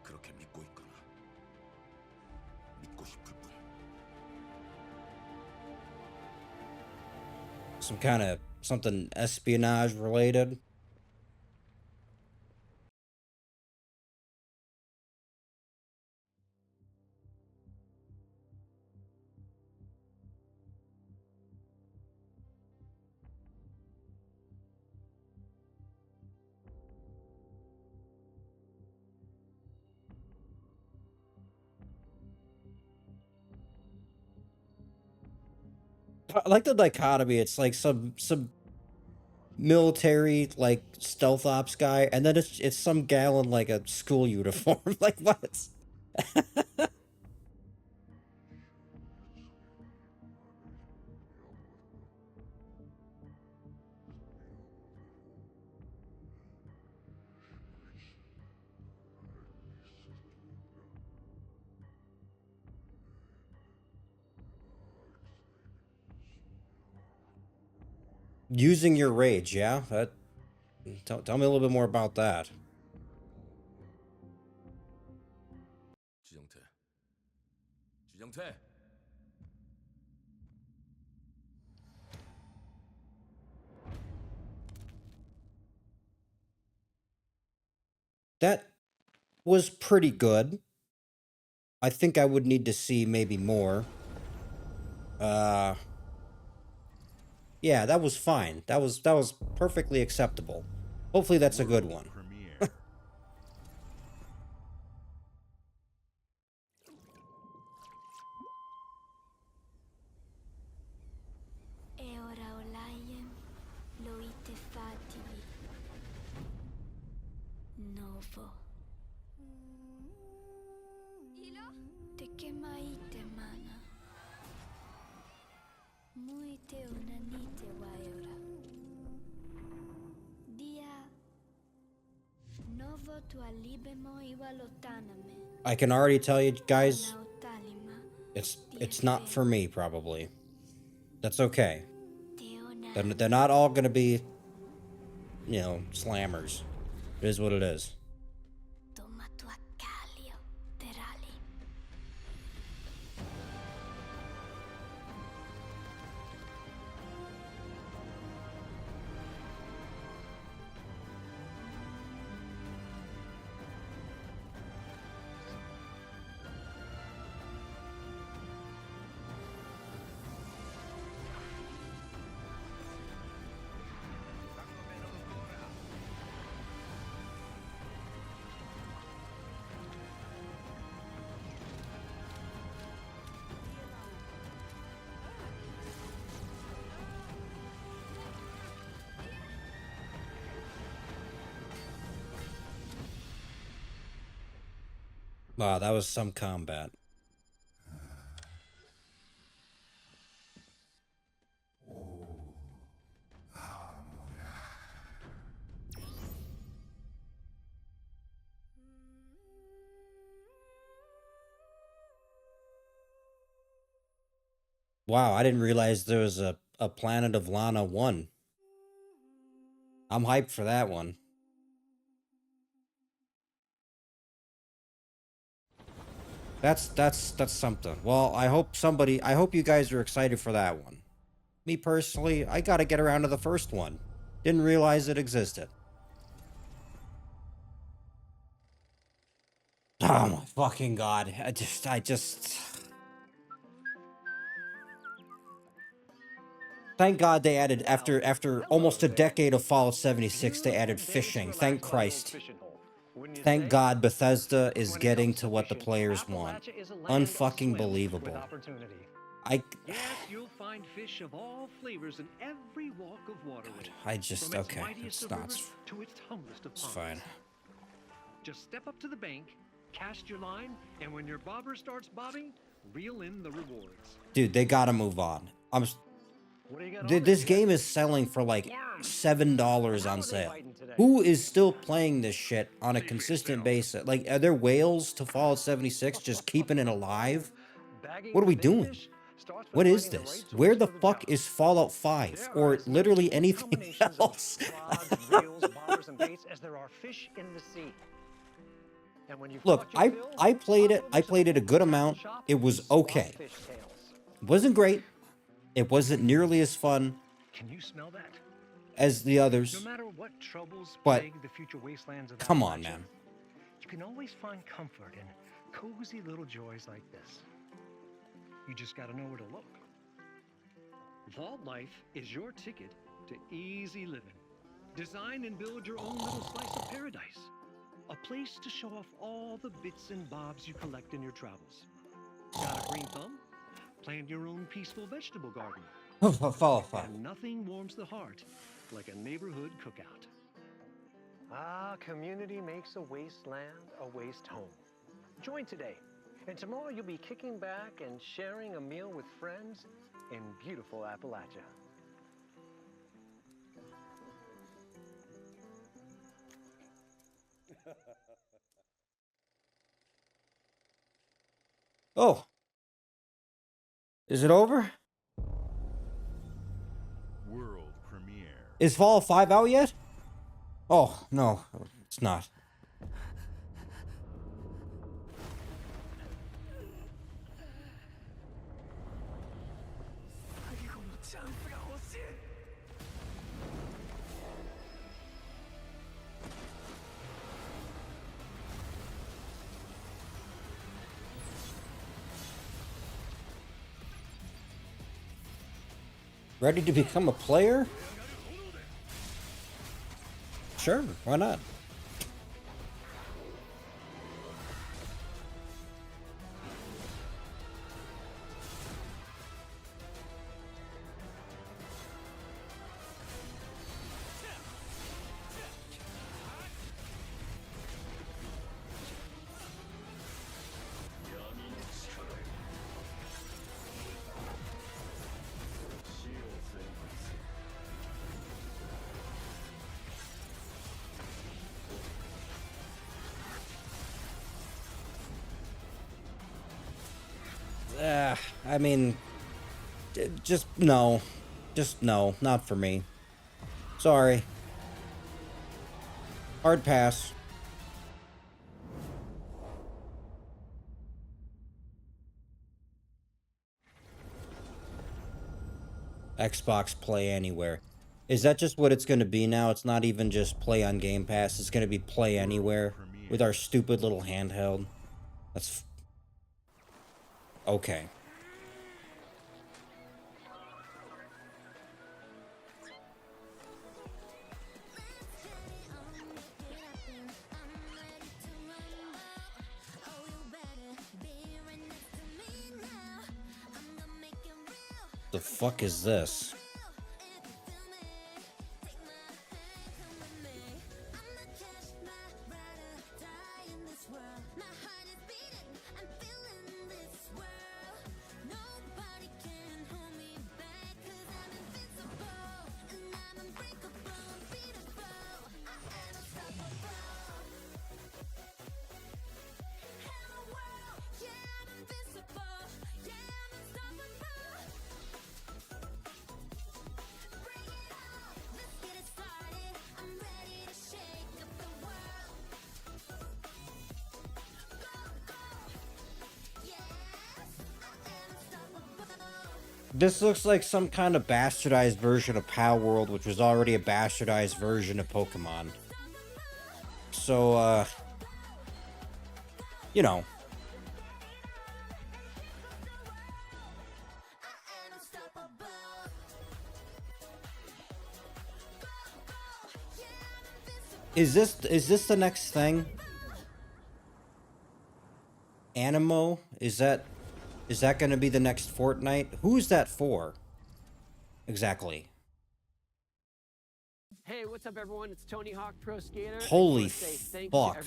그렇게 믿고 있거나 믿고 싶을 뿐. Some kind of something espionage related. I like the dichotomy. It's like some military like stealth ops guy, and then it's some gal in like a school uniform. Like what? Using your rage, yeah? That tell me a little bit more about that. 지정태. 지정태. That was pretty good. I think I would need to see maybe more. Yeah, that was fine. That was perfectly acceptable. Hopefully that's a good one. I can already tell you guys, it's not for me probably. That's okay. They're not all gonna be, you know, slammers. It is what it is. Wow, that was some combat. Wow, I didn't realize there was a Planet of Lana 1. I'm hyped for that one. That's something. Well, I hope you guys are excited for that one. Me personally, I gotta get around to the first one. Didn't realize it existed. Oh my fucking god. I just... Thank God they added, after almost a decade of Fallout 76, they added fishing. Thank Christ. Thank God Bethesda is getting to what the players want. Unfucking believable. Yes, you'll find fish of all flavors in every walk of waterway. I just, okay, it's not, to its humblest of it's ponds. fine. Just step up to the bank, cast your line, and when your bobber starts bobbing, reel in the rewards. Dude, they gotta move on. This game is selling for like $7 on sale. Who is still playing this shit on a consistent basis? Like, are there whales to Fallout 76 just keeping it alive? What are we doing? What is this? Where the fuck is Fallout 5? Or literally anything else? Look, I played it. I played it a good amount. It was okay. It wasn't great. It wasn't nearly as fun as the others. No matter what troubles But plague the future wastelands of come on, Appalachia, man. you can always find comfort in cozy little joys like this. You just gotta know where to look. Vault Life is your ticket to easy living. Design and build your own little slice of paradise. A place to show off all the bits and bobs you collect in your travels. Got a green thumb? Plant your own peaceful vegetable garden. Fallout 5. And nothing warms the heart like a neighborhood cookout. Ah, community makes a wasteland a waste home. Join today, and tomorrow you'll be kicking back and sharing a meal with friends in beautiful Appalachia. Oh. Is it over? World premiere. Is Fallout 5 out yet? Oh, no, it's not. Ready to become a player? Sure, why not? I mean, just no. Just no, not for me. Sorry. Hard pass. Xbox Play Anywhere. Is that just what it's going to be now? It's not even just play on Game Pass. It's going to be play anywhere with our stupid little handheld. That's... okay. The fuck is this? This looks like some kind of bastardized version of Pal World, which was already a bastardized version of Pokemon. So, you know. Is this the next thing? Animo? Is that going to be the next Fortnite? Who's that for? Exactly. Hey, what's up, everyone? It's Tony Hawk Pro Skater. Holy fuck.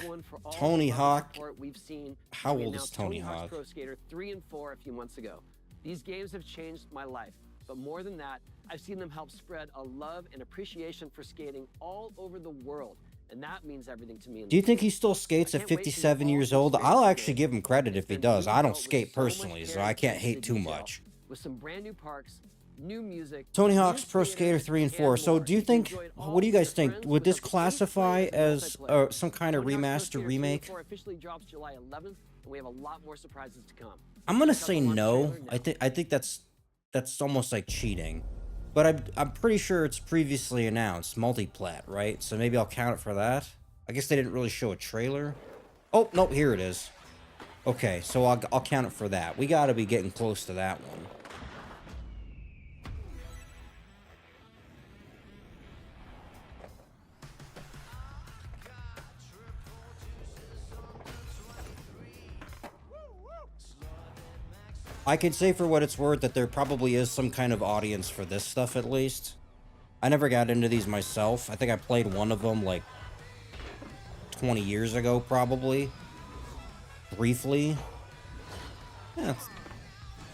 Tony Hawk? We've seen. How old is Tony Hawk's Hawk? Pro Skater 3 and 4 a few months ago. These games have changed my life. But more than that, I've seen them help spread a love and appreciation for skating all over the world. And that means everything to me. Do you think he still skates at 57 years old? I'll actually give him credit if he does. I don't skate personally, so I can't hate too much. With some brand new parks, new music, Tony Hawk's Pro Skater 3 and 4. So do you think, what do you guys think? Would this classify as some kind of remaster remake? Officially drops July 11th, and we have a lot more surprises to come. I'm gonna say no. I think that's almost like cheating. But I'm pretty sure it's previously announced, multi-plat, right? So maybe I'll count it for that. I guess they didn't really show a trailer. Oh, no, here it is. Okay, so I'll count it for that. We gotta be getting close to that one. I can say for what it's worth that there probably is some kind of audience for this stuff at least. I never got into these myself. I think I played one of them like 20 years ago, probably. Briefly. Yeah, it's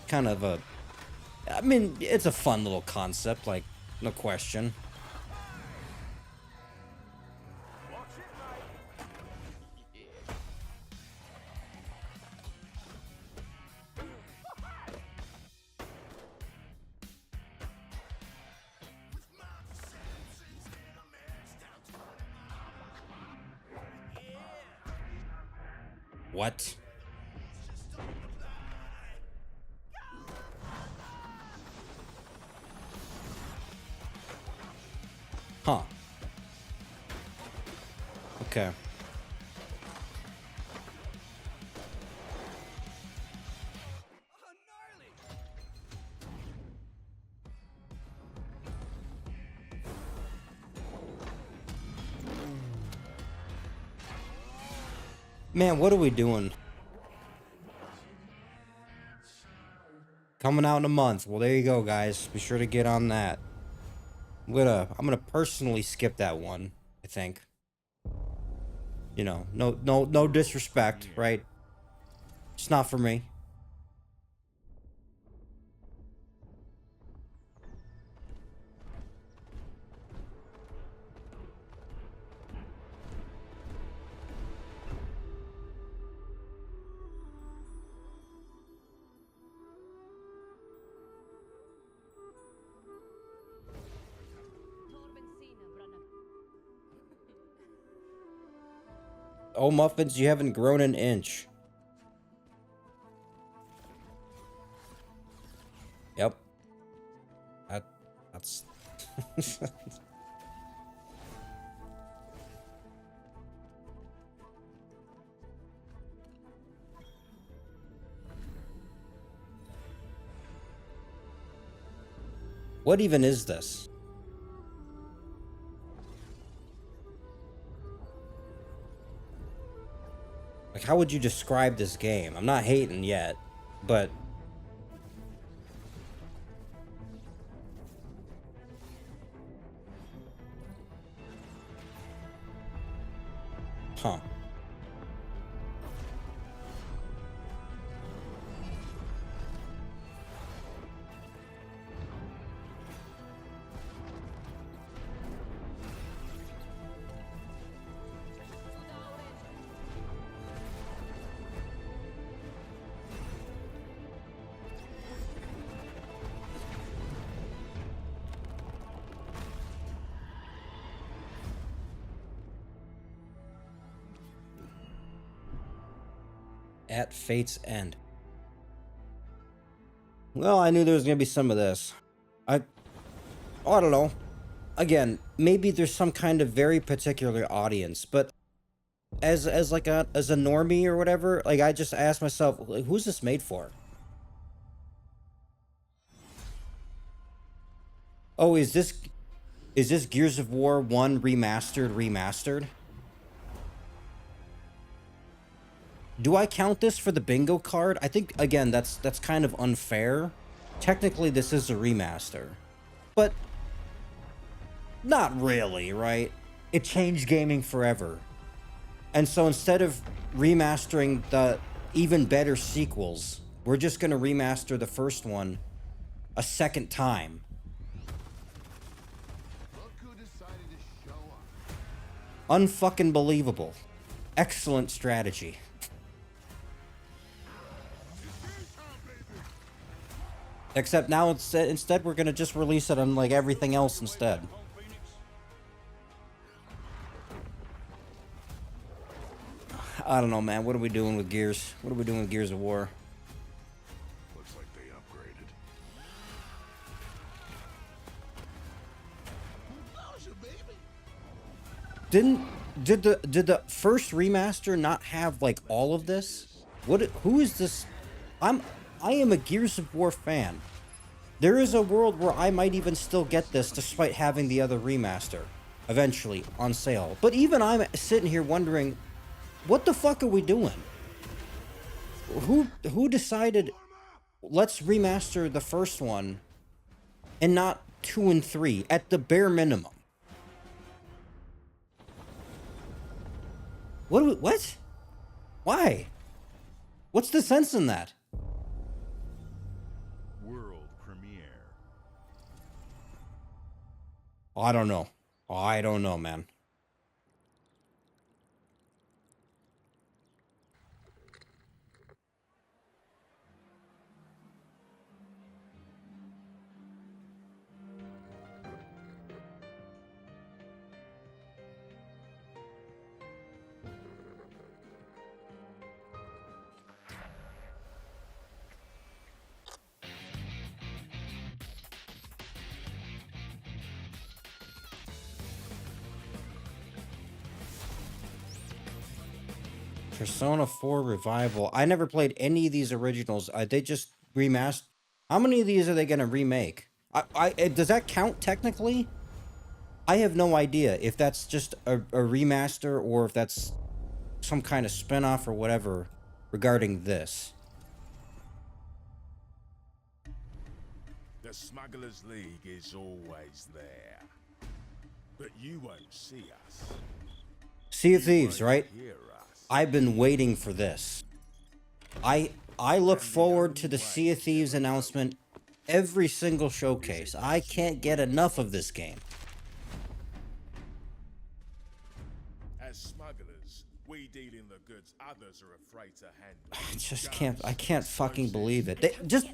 kind of a... I mean, it's a fun little concept, like, no question. What? Huh. Okay. Man, what are we doing? Coming out in a month. Well, there you go, guys. Be sure to get on that. I'm gonna personally skip that one, I think. You know, no disrespect, right? It's not for me. Oh, Muffins, you haven't grown an inch. Yep. That's... What even is this? Like, how would you describe this game? I'm not hating yet, but... Huh. At Fate's End. Well, I knew there was gonna be some of this. I don't know. Again, maybe there's some kind of very particular audience, but as a normie or whatever, like, I just asked myself, like, who's this made for? Oh, is this Gears of War 1 remastered? Do I count this for the bingo card? I think, again, that's kind of unfair. Technically, this is a remaster. But not really, right? It changed gaming forever. And so instead of remastering the even better sequels, we're just going to remaster the first one a second time. Unfucking believable. Excellent strategy. Except now instead we're gonna just release it on like everything else instead. I don't know, man. What are we doing with Gears? What are we doing with Gears of War? Looks like they upgraded. Did the first remaster not have like all of this? Who is this? I am a Gears of War fan. There is a world where I might even still get this despite having the other remaster eventually on sale. But even I'm sitting here wondering, what the fuck are we doing? Who decided let's remaster the first one and not 2 and 3 at the bare minimum. What? Why? What's the sense in that? World premiere. I don't know. I don't know, man. Persona 4 Revival. I never played any of these originals. They just remastered. How many of these are they going to remake? Does that count technically? I have no idea if that's just a remaster or if that's some kind of spin-off or whatever regarding this. The Smugglers League is always there. But you won't see us. Sea of Thieves, right? I've been waiting for this. I look forward to the Sea of Thieves announcement every single showcase. I can't get enough of this game. As smugglers, we deal in the goods others are afraid to handle. I can't fucking believe it. They just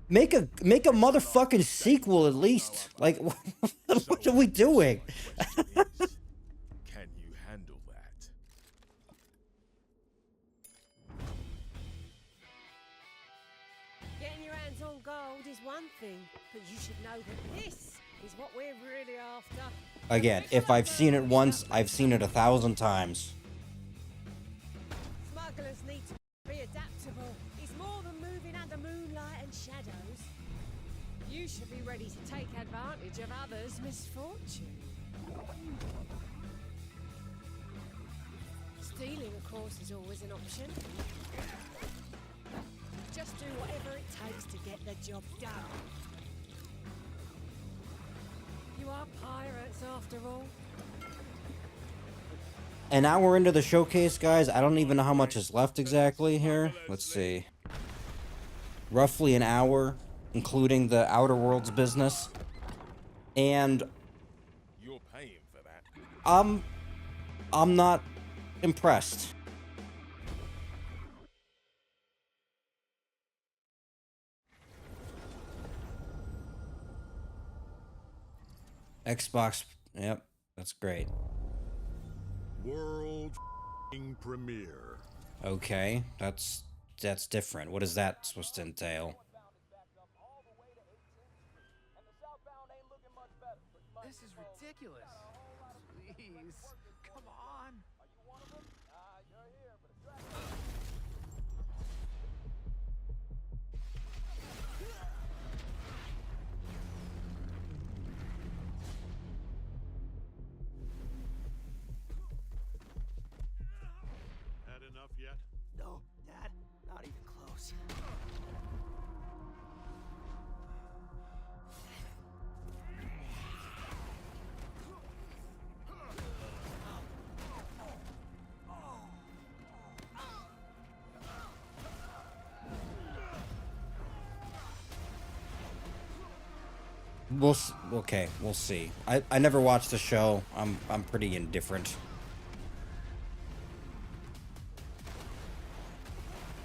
make a motherfucking sequel at least. Like, what are we doing? Can you handle that? Getting your hands on gold is one thing, but you should know that this is what we're really after. Again, if I've seen it once, I've seen it 1,000 times. Smugglers need to be adaptable. It's more than moving under moonlight and shadows. You should be ready to take advantage of others' misfortune. Stealing, of course, is always an option. Just do whatever it takes to get the job done. You are pirates, after all. An hour into the showcase, guys. I don't even know how much is left exactly here. Let's see. Roughly an hour, including the Outer Worlds business. And You're paying for that. I'm not impressed. Xbox, yep, that's great. World premiere. Okay, that's different. What is that supposed to entail? This is ridiculous. Please, come on. Had enough yet? No, Dad, not even close. Okay, we'll see. I never watched the show. I'm pretty indifferent.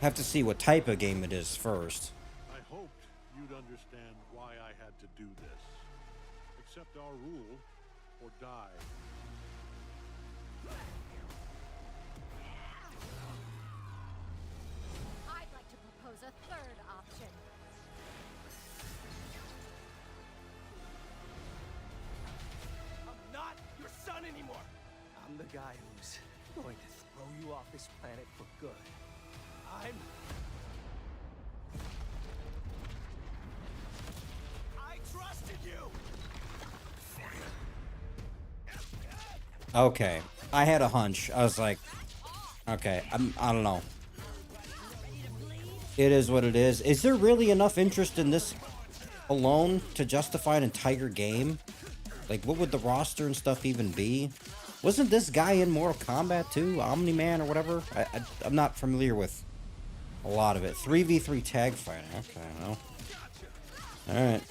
Have to see what type of game it is first. I hoped you'd understand why I had to do this. Accept our rule or die. I'd like to propose a third option. I'm not your son anymore. I'm the guy who's going to throw you off this planet for good. I trusted you. Okay, I had a hunch. I was like, okay, I don't know. It is what it is. Is there really enough interest in this alone to justify an entire game? Like, what would the roster and stuff even be? Wasn't this guy in Mortal Kombat too? Omni-Man or whatever? I'm not familiar with a lot of it. 3v3 tag fighting. Okay, well. Alright.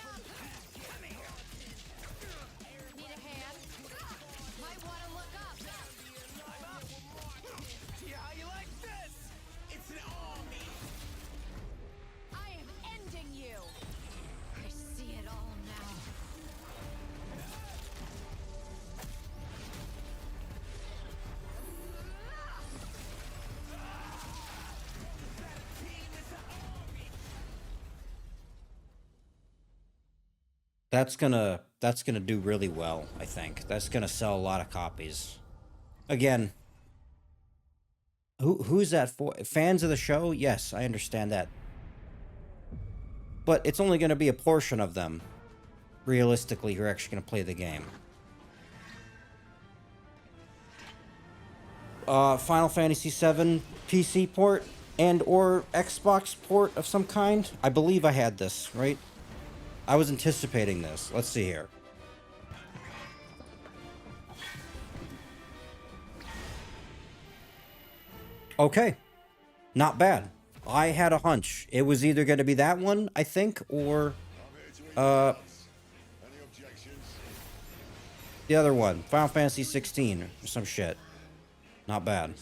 That's gonna do really well, I think. That's gonna sell a lot of copies. Again, who's that for? Fans of the show? Yes, I understand that. But it's only gonna be a portion of them, realistically, who are actually gonna play the game. Final Fantasy VII PC port and or Xbox port of some kind? I believe I had this, right? I was anticipating this. Let's see here. Okay. Not bad. I had a hunch. It was either going to be that one, I think, or the other one. Final Fantasy 16 or some shit. Not bad.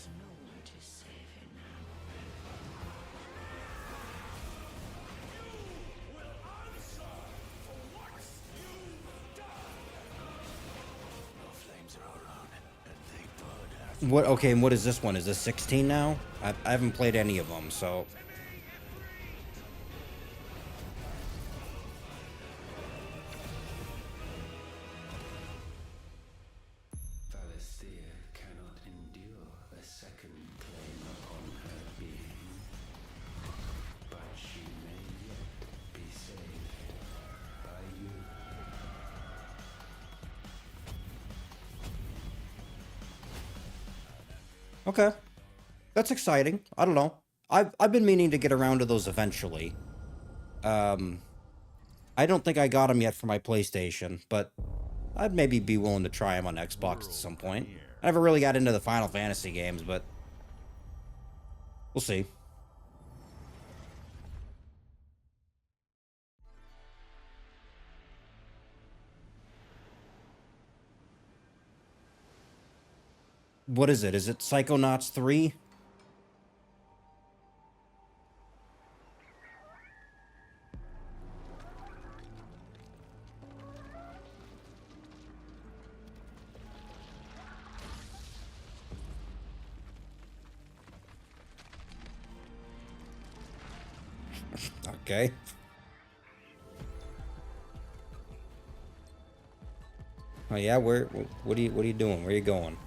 What? Okay, and what is this one? Is this 16 now? I haven't played any of them, so... Valisthea cannot endure a second claim upon her being, but she may yet be saved by you. Okay. That's exciting. I don't know. I've been meaning to get around to those eventually. I don't think I got them yet for my PlayStation, but I'd maybe be willing to try them on Xbox at some point. I never really got into the Final Fantasy games, but we'll see. What is it? Is it Psychonauts 3? Okay. Oh yeah, what are you doing? Where are you going?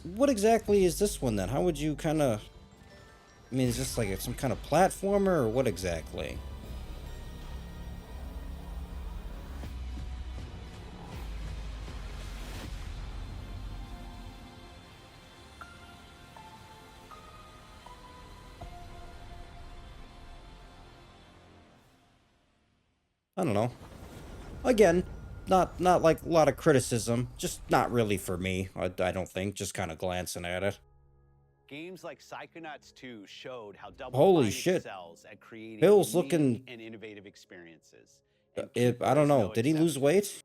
What exactly is this one then? How would you kind of... I mean, is this like some kind of platformer or what exactly? I don't know. Again, not like a lot of criticism, just not really for me. I don't think, just kind of glancing at it. Games like Psychonauts 2 showed how Double Holy Fine shit. excels at creating Bill's unique looking... and innovative experiences. I don't know. Did he lose weight?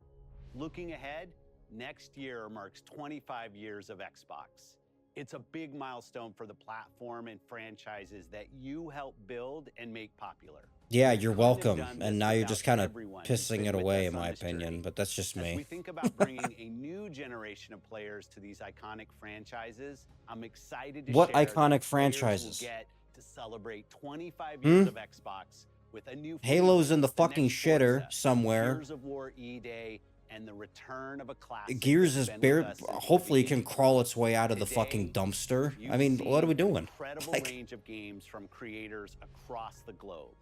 Looking ahead, next year marks 25 years of Xbox. It's a big milestone for the platform and franchises that you helped build and make popular. Yeah, you're Couldn't have welcome. done And this now you're without just kind of everyone who's pissing been it with away, us in on my this opinion, journey. but that's just As we me. think about bringing a new generation of players to these iconic franchises, I'm excited to What share that iconic players franchises? will get to celebrate 25 Hmm? years of Xbox with a new Halo's fleet, in the the fucking next shitter Forza, somewhere. Gears of War E-Day, and the return of a classic Gears that's is been bare. with us since the Hopefully, it can beginning. crawl its way out of the fucking Today, dumpster. I you've mean, what are we seen an doing? incredible Like, range of games from creators across the globe.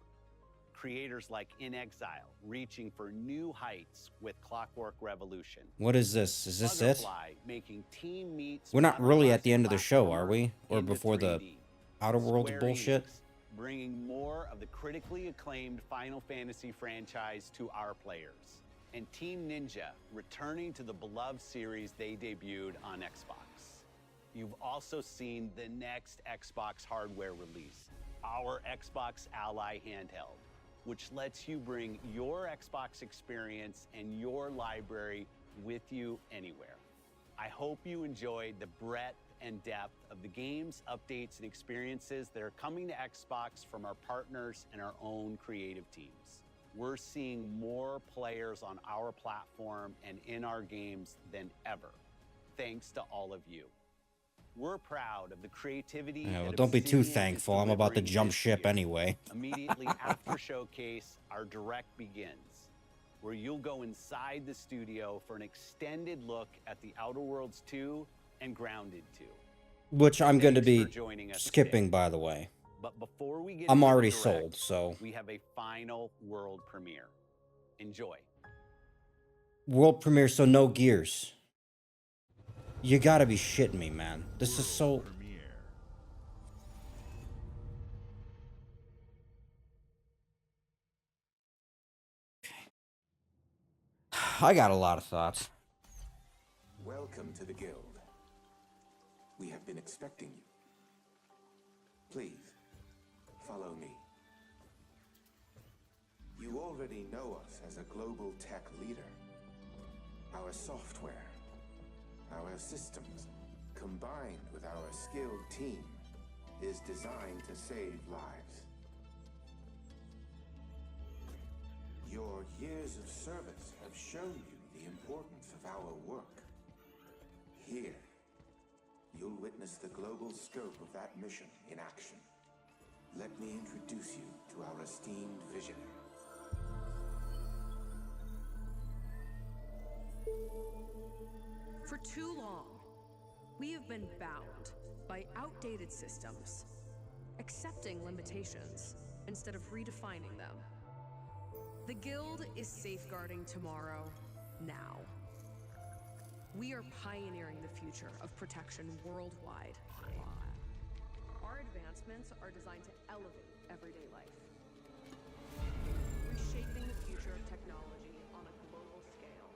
Creators like In Exile, reaching for new heights with Clockwork Revolution. what is this? Is this it? Butterfly, making Team Meat's We're not really at the end of the show, platformer are we? Or into before the 3D. Outer Worlds Square bullshit? Enix, bringing more of the critically acclaimed Final Fantasy franchise to our players. And Team Ninja, returning to the beloved series they debuted on Xbox. You've also seen the next Xbox hardware release, our Xbox Ally handheld, which lets you bring your Xbox experience and your library with you anywhere. I hope you enjoyed the breadth and depth of the games, updates, and experiences that are coming to Xbox from our partners and our own creative teams. We're seeing more players on our platform and in our games than ever, thanks to all of you. We're proud of the creativity. Yeah, well, that don't be too Obsidian is thankful. I'm about to delivering jump this ship year. anyway. Immediately after Showcase, our direct begins, where you'll go inside the studio for an extended look at the Outer Worlds 2 and Grounded 2. Which I'm going to Thanks for be joining us skipping, today. by the way. But before we get I'm into the already direct, sold, so. we have a final world premiere. Enjoy. World premiere, so no Gears. You gotta be shitting me, man. This is so... I got a lot of thoughts. Welcome to the Guild. We have been expecting you. Please, follow me. You already know us as a global tech leader. Our software, our systems, combined with our skilled team, is designed to save lives. Your years of service have shown you the importance of our work. Here, you'll witness the global scope of that mission in action. Let me introduce you to our esteemed visionary. For too long, we have been bound by outdated systems, accepting limitations instead of redefining them. The Guild is safeguarding tomorrow, now. We are pioneering the future of protection worldwide. Our advancements are designed to elevate everyday life, reshaping the future of technology on a global scale.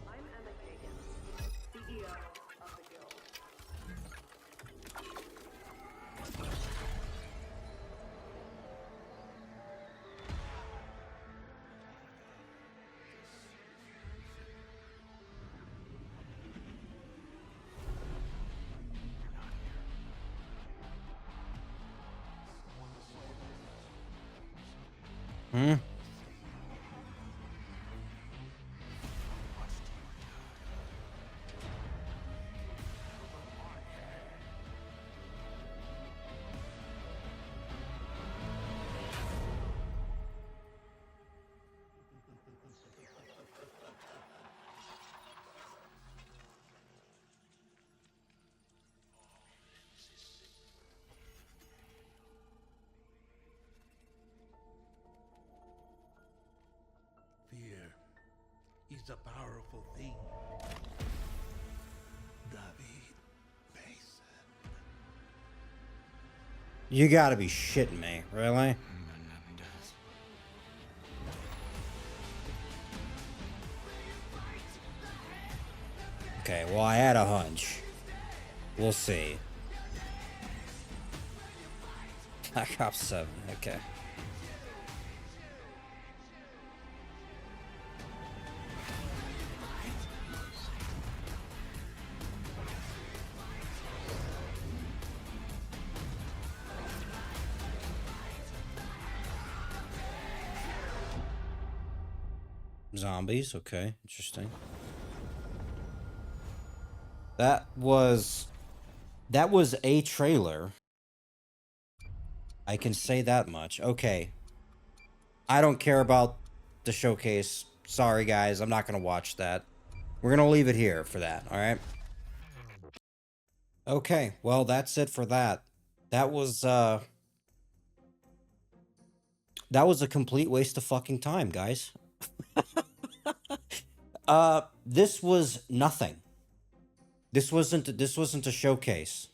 I'm Emma Kagan, CEO of the Guild. Hmm? Fear is a powerful thing. David Mason. You gotta be shitting me, really? Okay, well, I had a hunch. We'll see. Black Ops 7, okay. Zombies, okay, interesting. That was a trailer. I can say that much. Okay. I don't care about the showcase. Sorry, guys. I'm not going to watch that. We're going to leave it here for that, all right? Okay, well, that's it for that. That was a complete waste of fucking time, guys. This was nothing. This wasn't a showcase.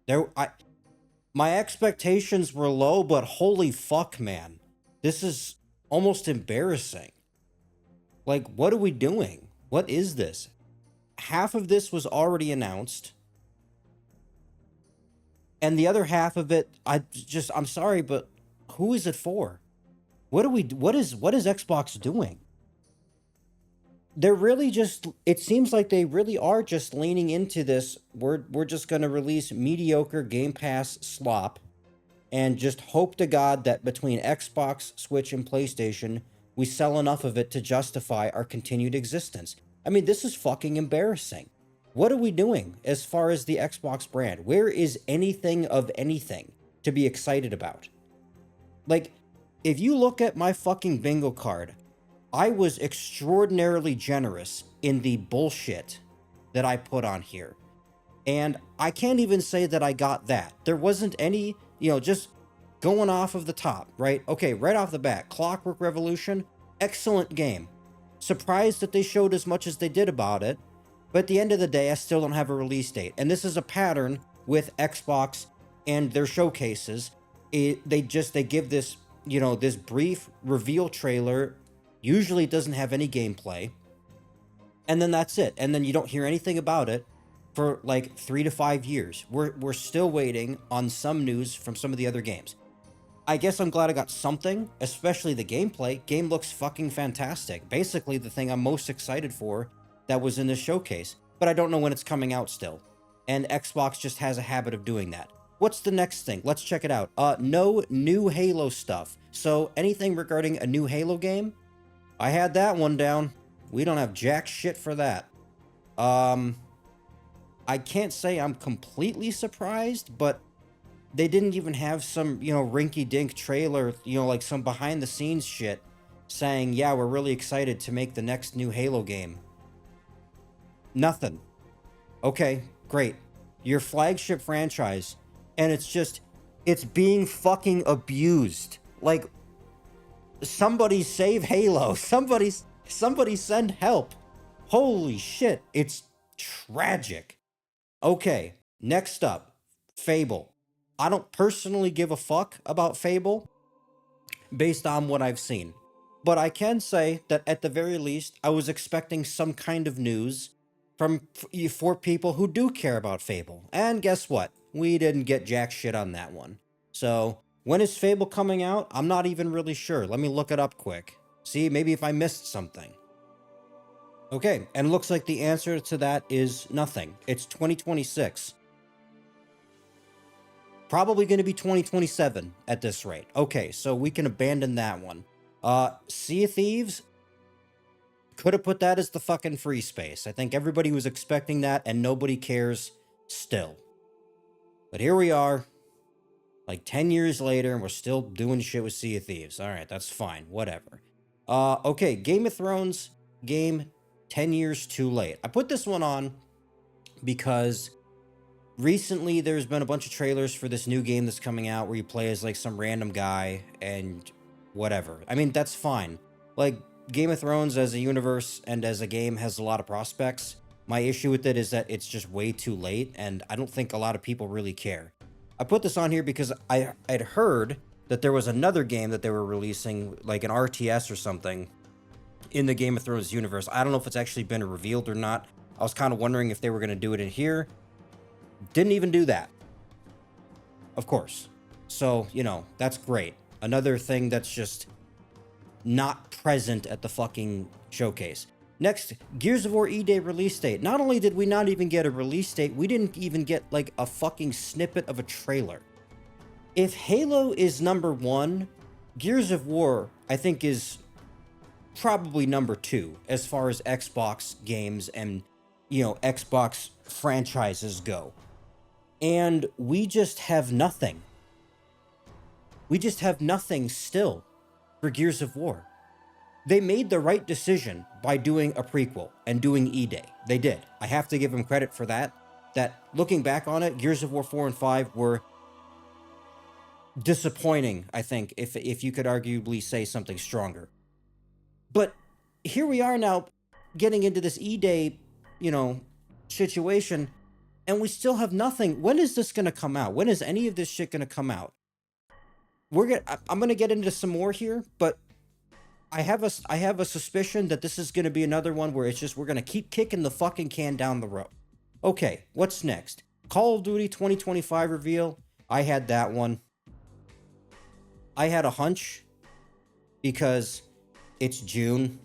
My expectations were low, but holy fuck, man. This is almost embarrassing. Like, what are we doing? What is this? Half of this was already announced. And the other half of it, I'm sorry, but who is it for? What is Xbox doing? They're really just, it seems like they really are just leaning into this. We're just going to release mediocre Game Pass slop and just hope to God that between Xbox, Switch, and PlayStation, we sell enough of it to justify our continued existence. I mean, this is fucking embarrassing. What are we doing as far as the Xbox brand? Where is anything of anything to be excited about? Like, if you look at my fucking bingo card, I was extraordinarily generous in the bullshit that I put on here. And I can't even say that I got that. There wasn't any, just going off of the top, right? Okay, right off the bat, Clockwork Revolution, excellent game. Surprised that they showed as much as they did about it. But at the end of the day, I still don't have a release date. And this is a pattern with Xbox and their showcases. They give this, this brief reveal trailer. Usually it doesn't have any gameplay. And then that's it. And then you don't hear anything about it for like 3 to 5 years. We're still waiting on some news from some of the other games. I guess I'm glad I got something, especially the gameplay. Game looks fucking fantastic. Basically the thing I'm most excited for that was in this showcase. But I don't know when it's coming out still. And Xbox just has a habit of doing that. What's the next thing? Let's check it out. No new Halo stuff. So anything regarding a new Halo game? I had that one down. We don't have jack shit for that. I can't say I'm completely surprised, but they didn't even have some, rinky-dink trailer, like some behind-the-scenes shit saying, yeah, we're really excited to make the next new Halo game. Nothing. Okay, great. Your flagship franchise, and it's being fucking abused. Like, somebody save Halo. Somebody send help. Holy shit, it's tragic. Okay, next up, Fable. I don't personally give a fuck about Fable based on what I've seen. But I can say that at the very least, I was expecting some kind of news for people who do care about Fable. And guess what? We didn't get jack shit on that one. So, when is Fable coming out? I'm not even really sure. Let me look it up quick. See, maybe if I missed something. Okay, and looks like the answer to that is nothing. It's 2026. Probably going to be 2027 at this rate. Okay, so we can abandon that one. Sea of Thieves, could have put that as the fucking free space. I think everybody was expecting that, and nobody cares still. But here we are, like 10 years later, and we're still doing shit with Sea of Thieves. Alright, that's fine. Whatever. Okay, Game of Thrones game 10 years too late. I put this one on because recently there's been a bunch of trailers for this new game that's coming out where you play as like some random guy and whatever. I mean, that's fine. Like, Game of Thrones as a universe and as a game has a lot of prospects. My issue with it is that it's just way too late, and I don't think a lot of people really care. I put this on here because I'd heard that there was another game that they were releasing, like an RTS or something, in the Game of Thrones universe. I don't know if it's actually been revealed or not. I was kind of wondering if they were going to do it in here. Didn't even do that. Of course. So, that's great. Another thing that's just not present at the fucking showcase. Next, Gears of War E-Day release date. Not only did we not even get a release date, we didn't even get like a fucking snippet of a trailer. If Halo is number one, Gears of War, I think, is probably number 2 as far as Xbox games and, you know, Xbox franchises go. And we just have nothing. We just have nothing still for Gears of War. They made the right decision by doing a prequel and doing E-Day. They did. I have to give them credit for that. That, looking back on it, Gears of War 4 and 5 were disappointing, I think, if you could arguably say something stronger. But here we are now getting into this E-Day, you know, situation, and we still have nothing. When is this going to come out? When is any of this shit going to come out? I'm going to get into some more here, but I have a suspicion that this is going to be another one where it's just we're going to keep kicking the fucking can down the road. Okay, what's next? Call of Duty 2025 reveal. I had that one. I had a hunch because it's June.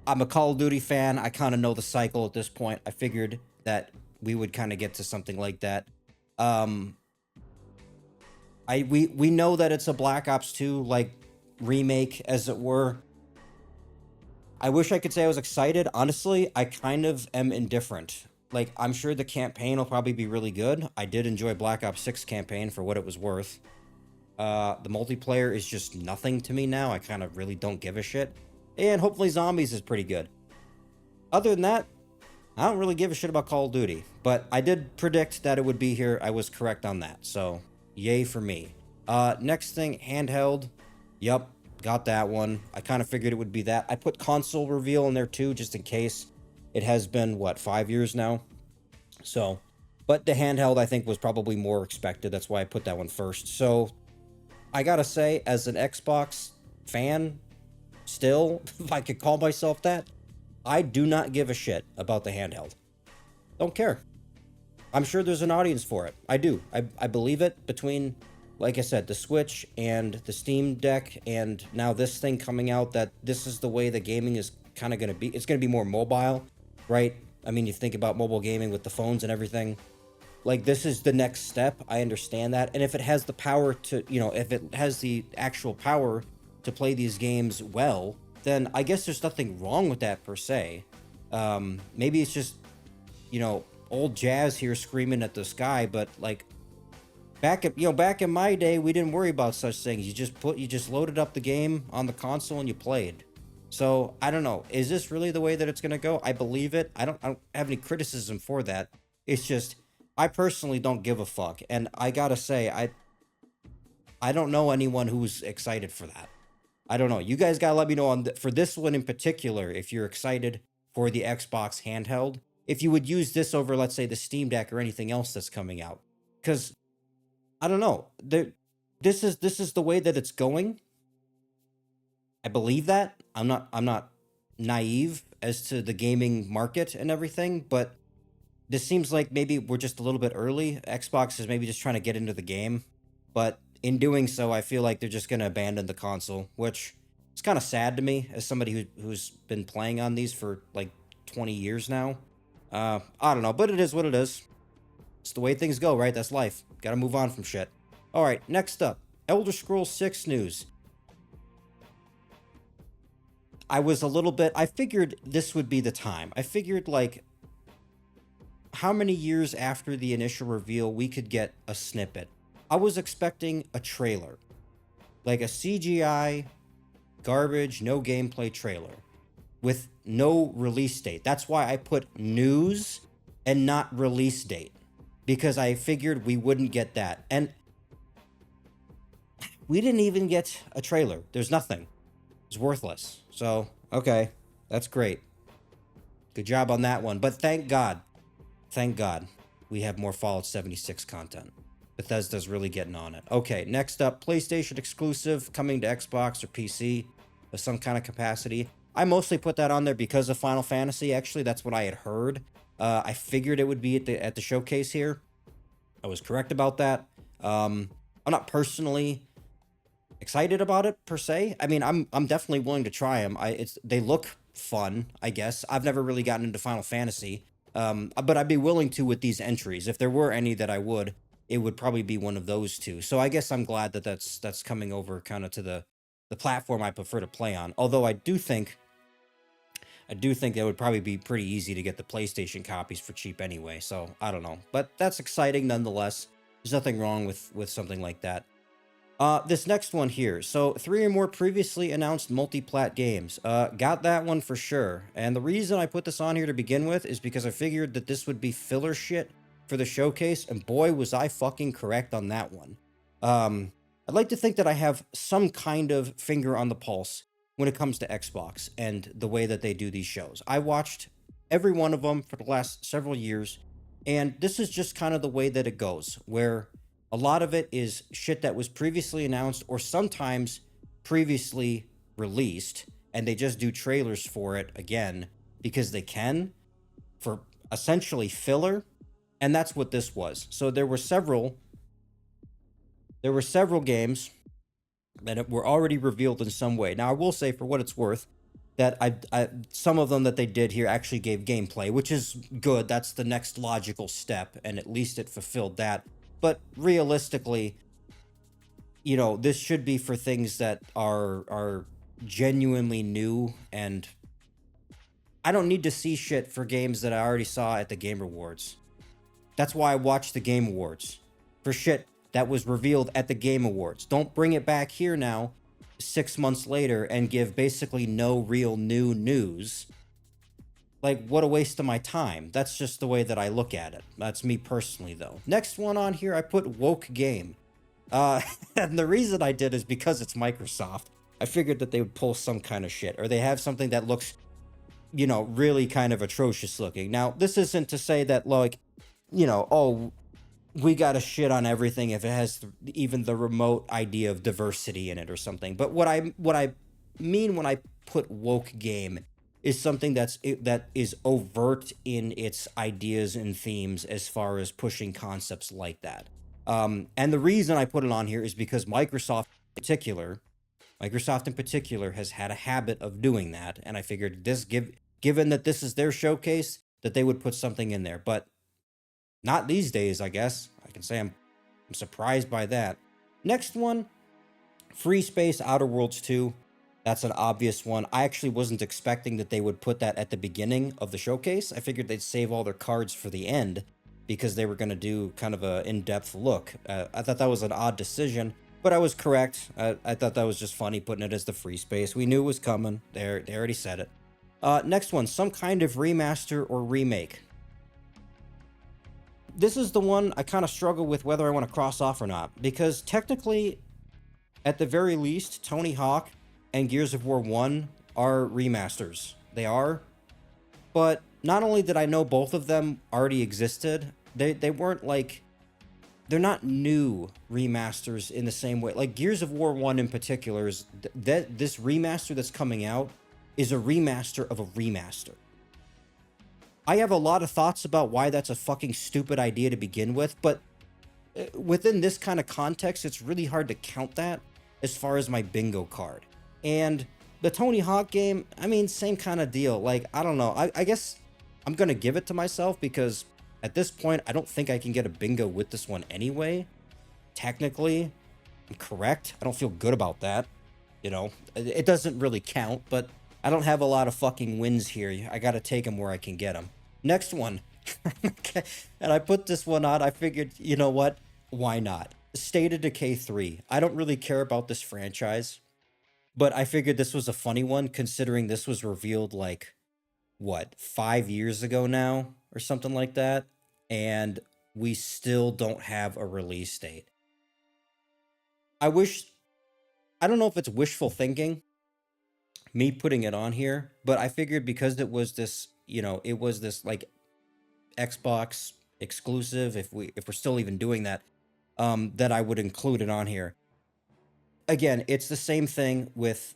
I'm a Call of Duty fan. I kind of know the cycle at this point. I figured that we would kind of get to something like that. We know that it's a Black Ops 2 like remake, as it were. I wish I could say I was excited. Honestly, I kind of am indifferent. Like, I'm sure the campaign will probably be really good. I did enjoy Black Ops 6 campaign for what it was worth. The multiplayer is just nothing to me now. I kind of really don't give a shit. And hopefully Zombies is pretty good. Other than that, I don't really give a shit about Call of Duty. But I did predict that it would be here. I was correct on that. So, yay for me. Next thing, handheld. Yep, got that one. I kind of figured it would be that. I put console reveal in there too, just in case. It has been, what, 5 years now? So, but the handheld I think was probably more expected. That's why I put that one first. So, I gotta say, as an Xbox fan, still, if I could call myself that, I do not give a shit about the handheld. Don't care. I'm sure there's an audience for it. I do. I believe it between, like I said, the Switch and the Steam Deck and now this thing coming out, that this is the way the gaming is kind of going to be. It's going to be more mobile, right? I mean, you think about mobile gaming with the phones and everything. Like, this is the next step. I understand that. And if it has the power to, you know, if it has the actual power to play these games well, then I guess there's nothing wrong with that per se. Maybe it's just, you know, old jazz here screaming at the sky, but like back in my day, we didn't worry about such things. You just loaded up the game on the console and you played. So I don't know. Is this really the way that it's going to go? I believe it. I don't have any criticism for that. It's just, I personally don't give a fuck. And I gotta say, I don't know anyone who's excited for that. I don't know. You guys gotta let me know for this one in particular, if you're excited for the Xbox handheld. If you would use this over, let's say, the Steam Deck or anything else that's coming out. Because, I don't know. This is the way that it's going. I believe that. I'm not naive as to the gaming market and everything, but this seems like maybe we're just a little bit early. Xbox is maybe just trying to get into the game, but in doing so, I feel like they're just going to abandon the console, which is kind of sad to me as somebody who's been playing on these for like 20 years now. I don't know, but it is what it is. It's the way things go, right? That's life. Gotta move on from shit. All right, next up, Elder Scrolls 6 news. I figured this would be the time. I figured, like, how many years after the initial reveal we could get a snippet. I was expecting a trailer. Like a CGI, garbage, no gameplay trailer. With no release date. That's why I put news and not release date. Because I figured we wouldn't get that. And we didn't even get a trailer. There's nothing. It's worthless. So, okay. That's great. Good job on that one. But thank God, we have more Fallout 76 content. Bethesda's really getting on it. Okay, next up, PlayStation exclusive coming to Xbox or PC of some kind of capacity. I mostly put that on there because of Final Fantasy. Actually, that's what I had heard. I figured it would be at the showcase here. I was correct about that. I'm not personally excited about it per se. I mean, I'm definitely willing to try them. They look fun, I guess. I've never really gotten into Final Fantasy, but I'd be willing to with these entries. If there were any that I would, it would probably be one of those two. So I guess I'm glad that that's coming over kind of to the the platform I prefer to play on. Although I do think that would probably be pretty easy to get the PlayStation copies for cheap anyway. So I don't know, but that's exciting nonetheless. There's nothing wrong with something like that. This next one here. So 3 or more previously announced multi-plat games. Got that one for sure. And the reason I put this on here to begin with is because I figured that this would be filler shit for the showcase. And boy, was I fucking correct on that one. I'd like to think that I have some kind of finger on the pulse when it comes to Xbox and the way that they do these shows. I watched every one of them for the last several years. And this is just kind of the way that it goes, where a lot of it is shit that was previously announced or sometimes previously released, and they just do trailers for it again because they can, for essentially filler, and that's what this was. So there were several games that were already revealed in some way. Now I will say, for what it's worth, that I some of them that they did here actually gave gameplay, which is good. That's the next logical step, and at least it fulfilled that. But realistically, you know, this should be for things that are genuinely new, and I don't need to see shit for games that I already saw at the Game Awards. That's why I watched the Game Awards, for shit that was revealed at the Game Awards. Don't bring it back here now, 6 months later, and give basically no real new news. Like, what a waste of my time. That's just the way that I look at it. That's me personally, though. Next one on here, I put Woke Game. And the reason I did is because it's Microsoft. I figured that they would pull some kind of shit, or they have something that looks, you know, really kind of atrocious looking. Now, this isn't to say that, like, you know, oh, we gotta shit on everything if it has even the remote idea of diversity in it or something. But what I mean when I put Woke Game is something that is overt in its ideas and themes as far as pushing concepts like that. And the reason I put it on here is because Microsoft in particular has had a habit of doing that, and I figured given that this is their showcase, that they would put something in there. But not these days, I guess. I can say I'm surprised by that. Next one, Free Space Outer Worlds 2. That's an obvious one. I actually wasn't expecting that they would put that at the beginning of the showcase. I figured they'd save all their cards for the end because they were going to do kind of an in-depth look. I thought that was an odd decision, but I was correct. I thought that was just funny putting it as the Free Space. We knew it was coming. They already said it. Next one, some kind of remaster or remake. This is the one I kind of struggle with whether I want to cross off or not, because technically, at the very least, Tony Hawk and Gears of War 1 are remasters. They are. But not only did I know both of them already existed, they weren't like... They're not new remasters in the same way. Like Gears of War 1 in particular, is this remaster that's coming out is a remaster of a remaster. I have a lot of thoughts about why that's a fucking stupid idea to begin with, but within this kind of context, it's really hard to count that as far as my bingo card. And the Tony Hawk game, I mean, same kind of deal. Like, I don't know. I guess I'm going to give it to myself because at this point, I don't think I can get a bingo with this one anyway. Technically, I'm correct. I don't feel good about that. You know, it doesn't really count, but I don't have a lot of fucking wins here. I got to take them where I can get them. Next one. Okay. And I put this one on. I figured, you know what? Why not? State of Decay 3. I don't really care about this franchise, but I figured this was a funny one considering this was revealed like, what, 5 years ago now or something like that? And we still don't have a release date. I don't know if it's wishful thinking, me putting it on here, but I figured because it was this, you know, it was this like Xbox exclusive, if we're still even doing that, that I would include it on here. Again, it's the same thing with,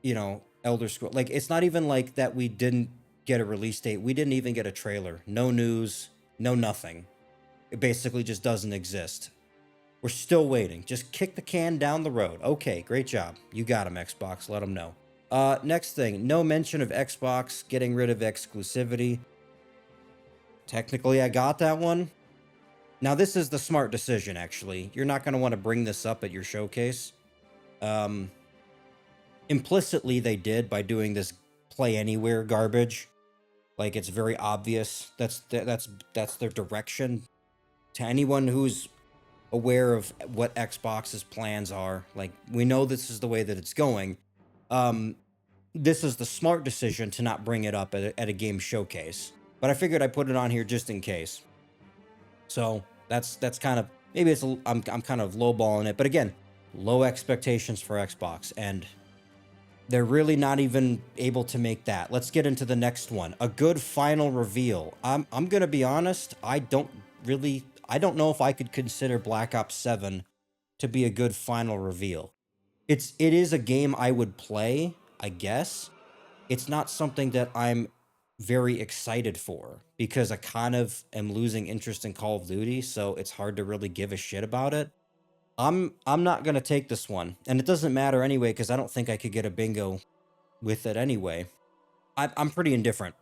you know, Elder Scrolls. Like, it's not even like that we didn't get a release date. We didn't even get a trailer. No news, no nothing. It basically just doesn't exist. We're still waiting. Just kick the can down the road. Okay, great job. You got him, Xbox. Let them know. Next thing, no mention of Xbox getting rid of exclusivity. Technically, I got that one. Now, this is the smart decision, actually. You're not going to want to bring this up at your showcase. implicitly they did by doing this play anywhere garbage. Like, it's very obvious that's their direction. To anyone who's aware of what Xbox's plans are, like, we know this is the way that it's going. This is the smart decision to not bring it up at a game showcase. But I figured I'd put it on here just in case. So that's kind of, maybe it's I'm kind of lowballing it, but again, low expectations for Xbox, and they're really not even able to make that. Let's get into the next one. A good final reveal. I'm gonna be honest. I don't know if I could consider Black Ops 7 to be a good final reveal. It is a game I would play, I guess. It's not something that I'm very excited for, because I kind of am losing interest in Call of Duty, so it's hard to really give a shit about it. I'm not gonna take this one, and it doesn't matter anyway, because I don't think I could get a bingo with it anyway. I'm pretty indifferent,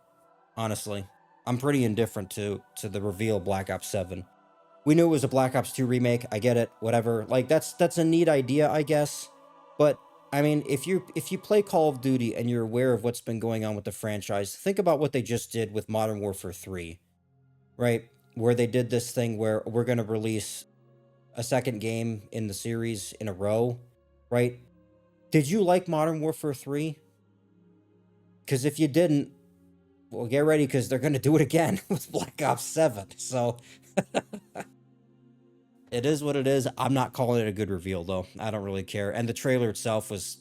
honestly. I'm pretty indifferent to the reveal of Black Ops 7. We knew it was a Black Ops 2 remake. I get it, whatever. Like, that's a neat idea, I guess. But I mean, if you play Call of Duty and you're aware of what's been going on with the franchise, think about what they just did with Modern Warfare 3, right? Where they did this thing where we're going to release a second game in the series in a row, right? Did you like Modern Warfare 3? Because if you didn't, well, get ready, because they're going to do it again with Black Ops 7. So it is what it is. I'm not calling it a good reveal, though. I don't really care. And the trailer itself was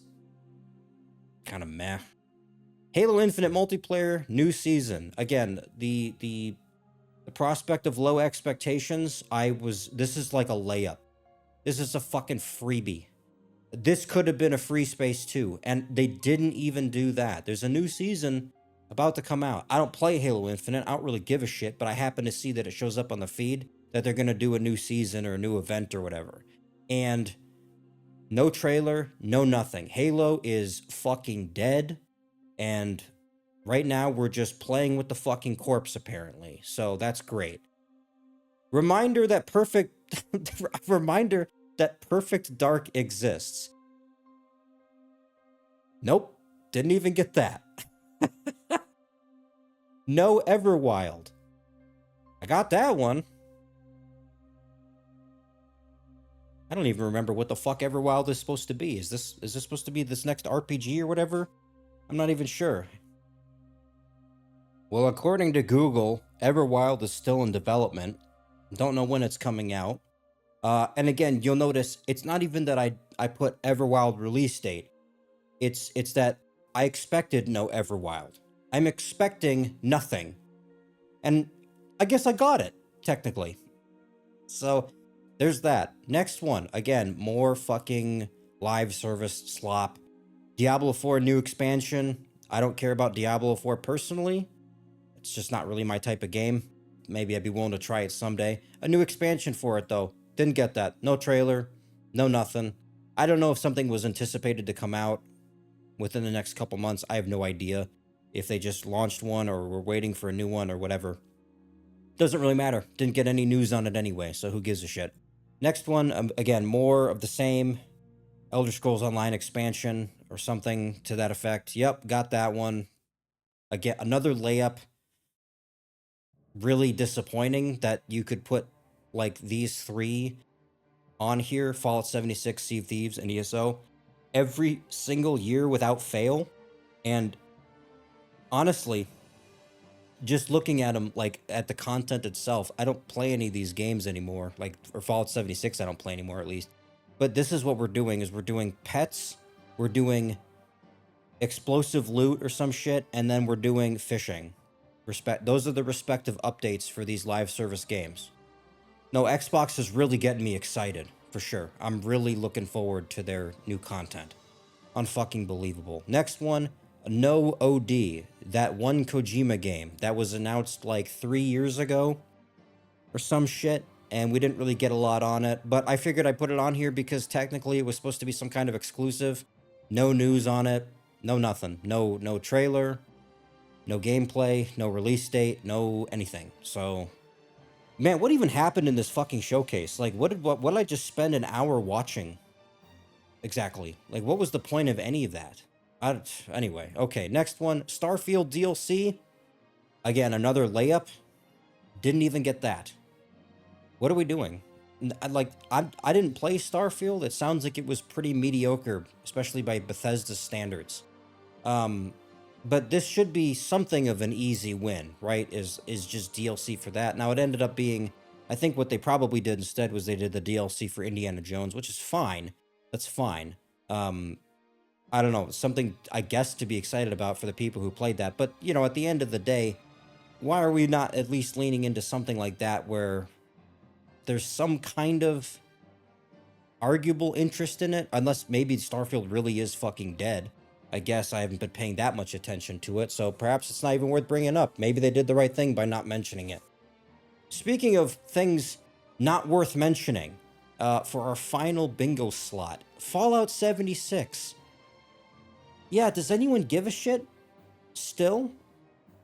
kind of meh. Halo Infinite multiplayer, new season. Again, the prospect of low expectations, this is like a layup. This is a fucking freebie. This could have been a free space too, and they didn't even do that. There's a new season about to come out. I don't play Halo Infinite. I don't really give a shit, but I happen to see that it shows up on the feed that they're going to do a new season or a new event or whatever. And no trailer, no nothing. Halo is fucking dead, and right now we're just playing with the fucking corpse, apparently. So that's great. Reminder that Perfect Dark exists. Nope, didn't even get that. No Everwild. I got that one. I don't even remember what the fuck Everwild is supposed to be. Is this supposed to be this next RPG or whatever? I'm not even sure. Well, according to Google, Everwild is still in development. Don't know when it's coming out. And again, you'll notice it's not even that I put Everwild release date. It's that I expected no Everwild. I'm expecting nothing. And I guess I got it, technically. So there's that. Next one. Again, more fucking live service slop. Diablo 4 new expansion. I don't care about Diablo 4 personally. It's just not really my type of game. Maybe I'd be willing to try it someday. A new expansion for it, though. Didn't get that. No trailer. No nothing. I don't know if something was anticipated to come out within the next couple months. I have no idea if they just launched one or were waiting for a new one or whatever. Doesn't really matter. Didn't get any news on it anyway, so who gives a shit. Next one, again, more of the same. Elder Scrolls Online expansion or something to that effect. Yep, got that one. Again, another layup. Really disappointing that you could put like these three on here, Fallout 76, Sea of Thieves, and ESO, every single year without fail. And honestly, just looking at them, like at the content itself, I don't play any of these games anymore. Like, or Fallout 76, I don't play anymore at least. But this is what we're doing, is we're doing pets, we're doing explosive loot or some shit, and then we're doing fishing. Those are the respective updates for these live service games. No, Xbox is really getting me excited, for sure. I'm really looking forward to their new content. Unfucking believable. Next one, No OD. That one Kojima game that was announced like 3 years ago or some shit, and we didn't really get a lot on it, but I figured I'd put it on here because technically it was supposed to be some kind of exclusive. No news on it. No nothing. No trailer. No gameplay, no release date, no anything. So, man, what even happened in this fucking showcase? Like, what did I just spend an hour watching? Exactly. Like, what was the point of any of that? Anyway, okay, next one, Starfield DLC. Again, another layup. Didn't even get that. What are we doing? I didn't play Starfield. It sounds like it was pretty mediocre, especially by Bethesda standards. But this should be something of an easy win, right? Is just DLC for that. Now, it ended up being, I think what they probably did instead was they did the DLC for Indiana Jones, which is fine. That's fine. I don't know, something, I guess, to be excited about for the people who played that. But, you know, at the end of the day, why are we not at least leaning into something like that where there's some kind of arguable interest in it? Unless maybe Starfield really is fucking dead. I guess I haven't been paying that much attention to it, so perhaps it's not even worth bringing up. Maybe they did the right thing by not mentioning it. Speaking of things not worth mentioning, for our final bingo slot, Fallout 76. Yeah, does anyone give a shit still?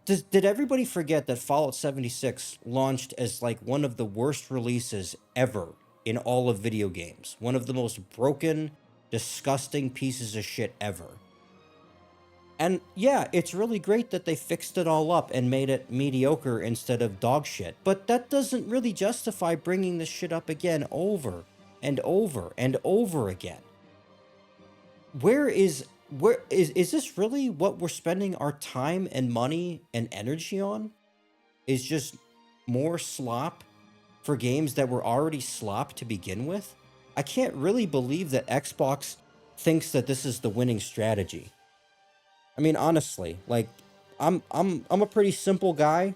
Did everybody forget that Fallout 76 launched as like one of the worst releases ever in all of video games? One of the most broken, disgusting pieces of shit ever. And yeah, it's really great that they fixed it all up and made it mediocre instead of dog shit. But that doesn't really justify bringing this shit up again over and over and over again. Is this really what we're spending our time and money and energy on? Is just more slop for games that were already slop to begin with? I can't really believe that Xbox thinks that this is the winning strategy. I mean, honestly, like, I'm a pretty simple guy.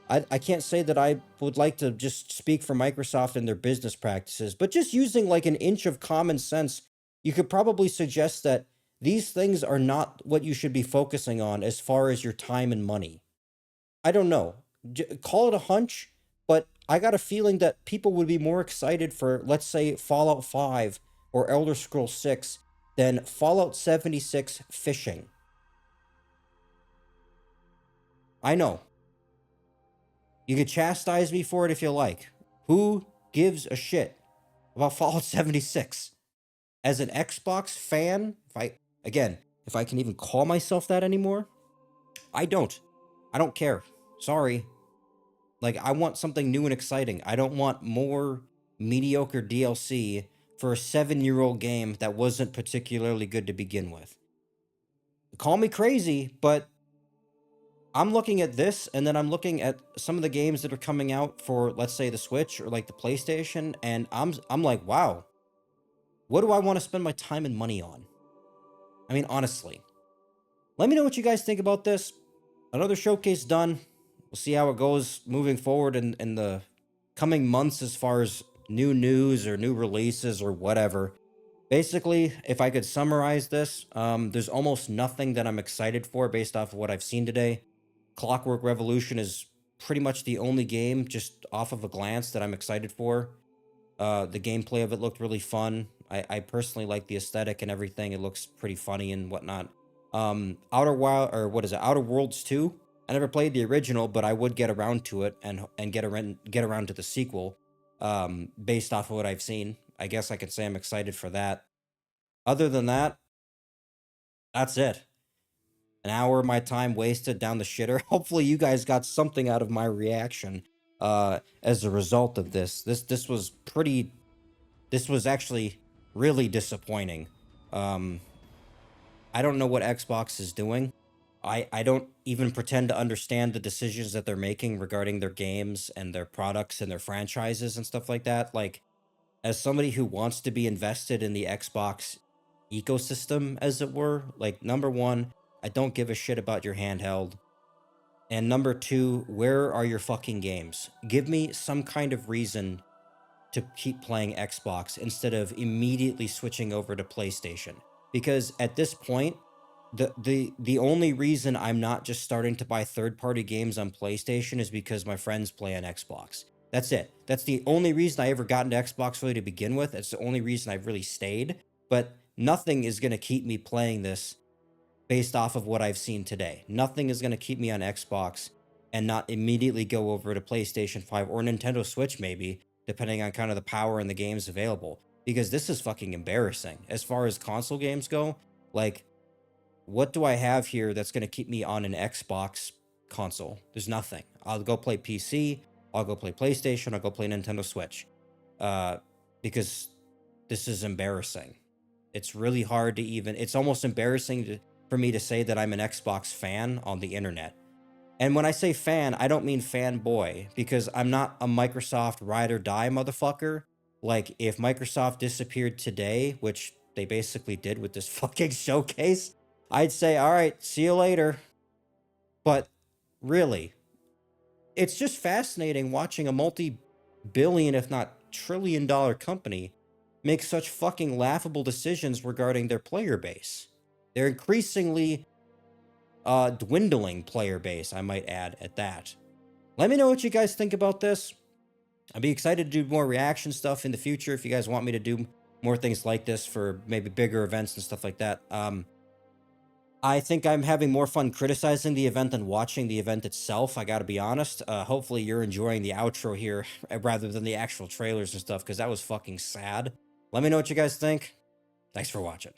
I can't say that I would like to just speak for Microsoft and their business practices, but just using like an inch of common sense, you could probably suggest that these things are not what you should be focusing on as far as your time and money. I don't know. Call it a hunch, but I got a feeling that people would be more excited for, let's say, Fallout 5 or Elder Scrolls 6 than Fallout 76 fishing. I know. You can chastise me for it if you like. Who gives a shit about Fallout 76? As an Xbox fan, if I can even call myself that anymore, I don't care. Sorry. Like, I want something new and exciting. I don't want more mediocre DLC for a 7-year-old game that wasn't particularly good to begin with. Call me crazy, but I'm looking at this, and then I'm looking at some of the games that are coming out for, let's say, the Switch or like the PlayStation, and I'm like, wow, what do I want to spend my time and money on? I mean, honestly. Let me know what you guys think about this. Another showcase done. We'll see how it goes moving forward in the coming months as far as new news or new releases or whatever. Basically, if I could summarize this, there's almost nothing that I'm excited for based off of what I've seen today. Clockwork Revolution is pretty much the only game, just off of a glance, that I'm excited for. The gameplay of it looked really fun. I personally like the aesthetic and everything. It looks pretty funny and whatnot. Outer Worlds 2? I never played the original, but I would get around to it and get around to the sequel, based off of what I've seen. I guess I could say I'm excited for that. Other than that, that's it. An hour of my time wasted down the shitter. Hopefully you guys got something out of my reaction as a result of this. This was actually really disappointing. I don't know what Xbox is doing. I don't even pretend to understand the decisions that they're making regarding their games and their products and their franchises and stuff like that. Like, as somebody who wants to be invested in the Xbox ecosystem, as it were, like, number one, I don't give a shit about your handheld. And number two, where are your fucking games? Give me some kind of reason to keep playing Xbox instead of immediately switching over to PlayStation. Because at this point, the only reason I'm not just starting to buy third-party games on PlayStation is because my friends play on Xbox. That's it. That's the only reason I ever got into Xbox really to begin with. It's the only reason I've really stayed. But nothing is going to keep me playing this based off of what I've seen today. Nothing is going to keep me on Xbox and not immediately go over to PlayStation 5 or Nintendo Switch maybe, depending on kind of the power and the games available. Because this is fucking embarrassing. As far as console games go, like, what do I have here that's going to keep me on an Xbox console? There's nothing. I'll go play PC, I'll go play PlayStation, I'll go play Nintendo Switch. Because this is embarrassing. It's really hard to even, it's almost embarrassing for me to say that I'm an Xbox fan on the internet. And when I say fan, I don't mean fanboy, because I'm not a Microsoft ride or die motherfucker. Like, if Microsoft disappeared today, which they basically did with this fucking showcase, I'd say, all right, see you later. But really, it's just fascinating watching a multi-billion, if not trillion-dollar company make such fucking laughable decisions regarding their player base. They're increasingly dwindling player base, I might add, at that. Let me know what you guys think about this. I'd be excited to do more reaction stuff in the future if you guys want me to do more things like this for maybe bigger events and stuff like that. I think I'm having more fun criticizing the event than watching the event itself, I gotta be honest. Hopefully you're enjoying the outro here rather than the actual trailers and stuff, because that was fucking sad. Let me know what you guys think. Thanks for watching.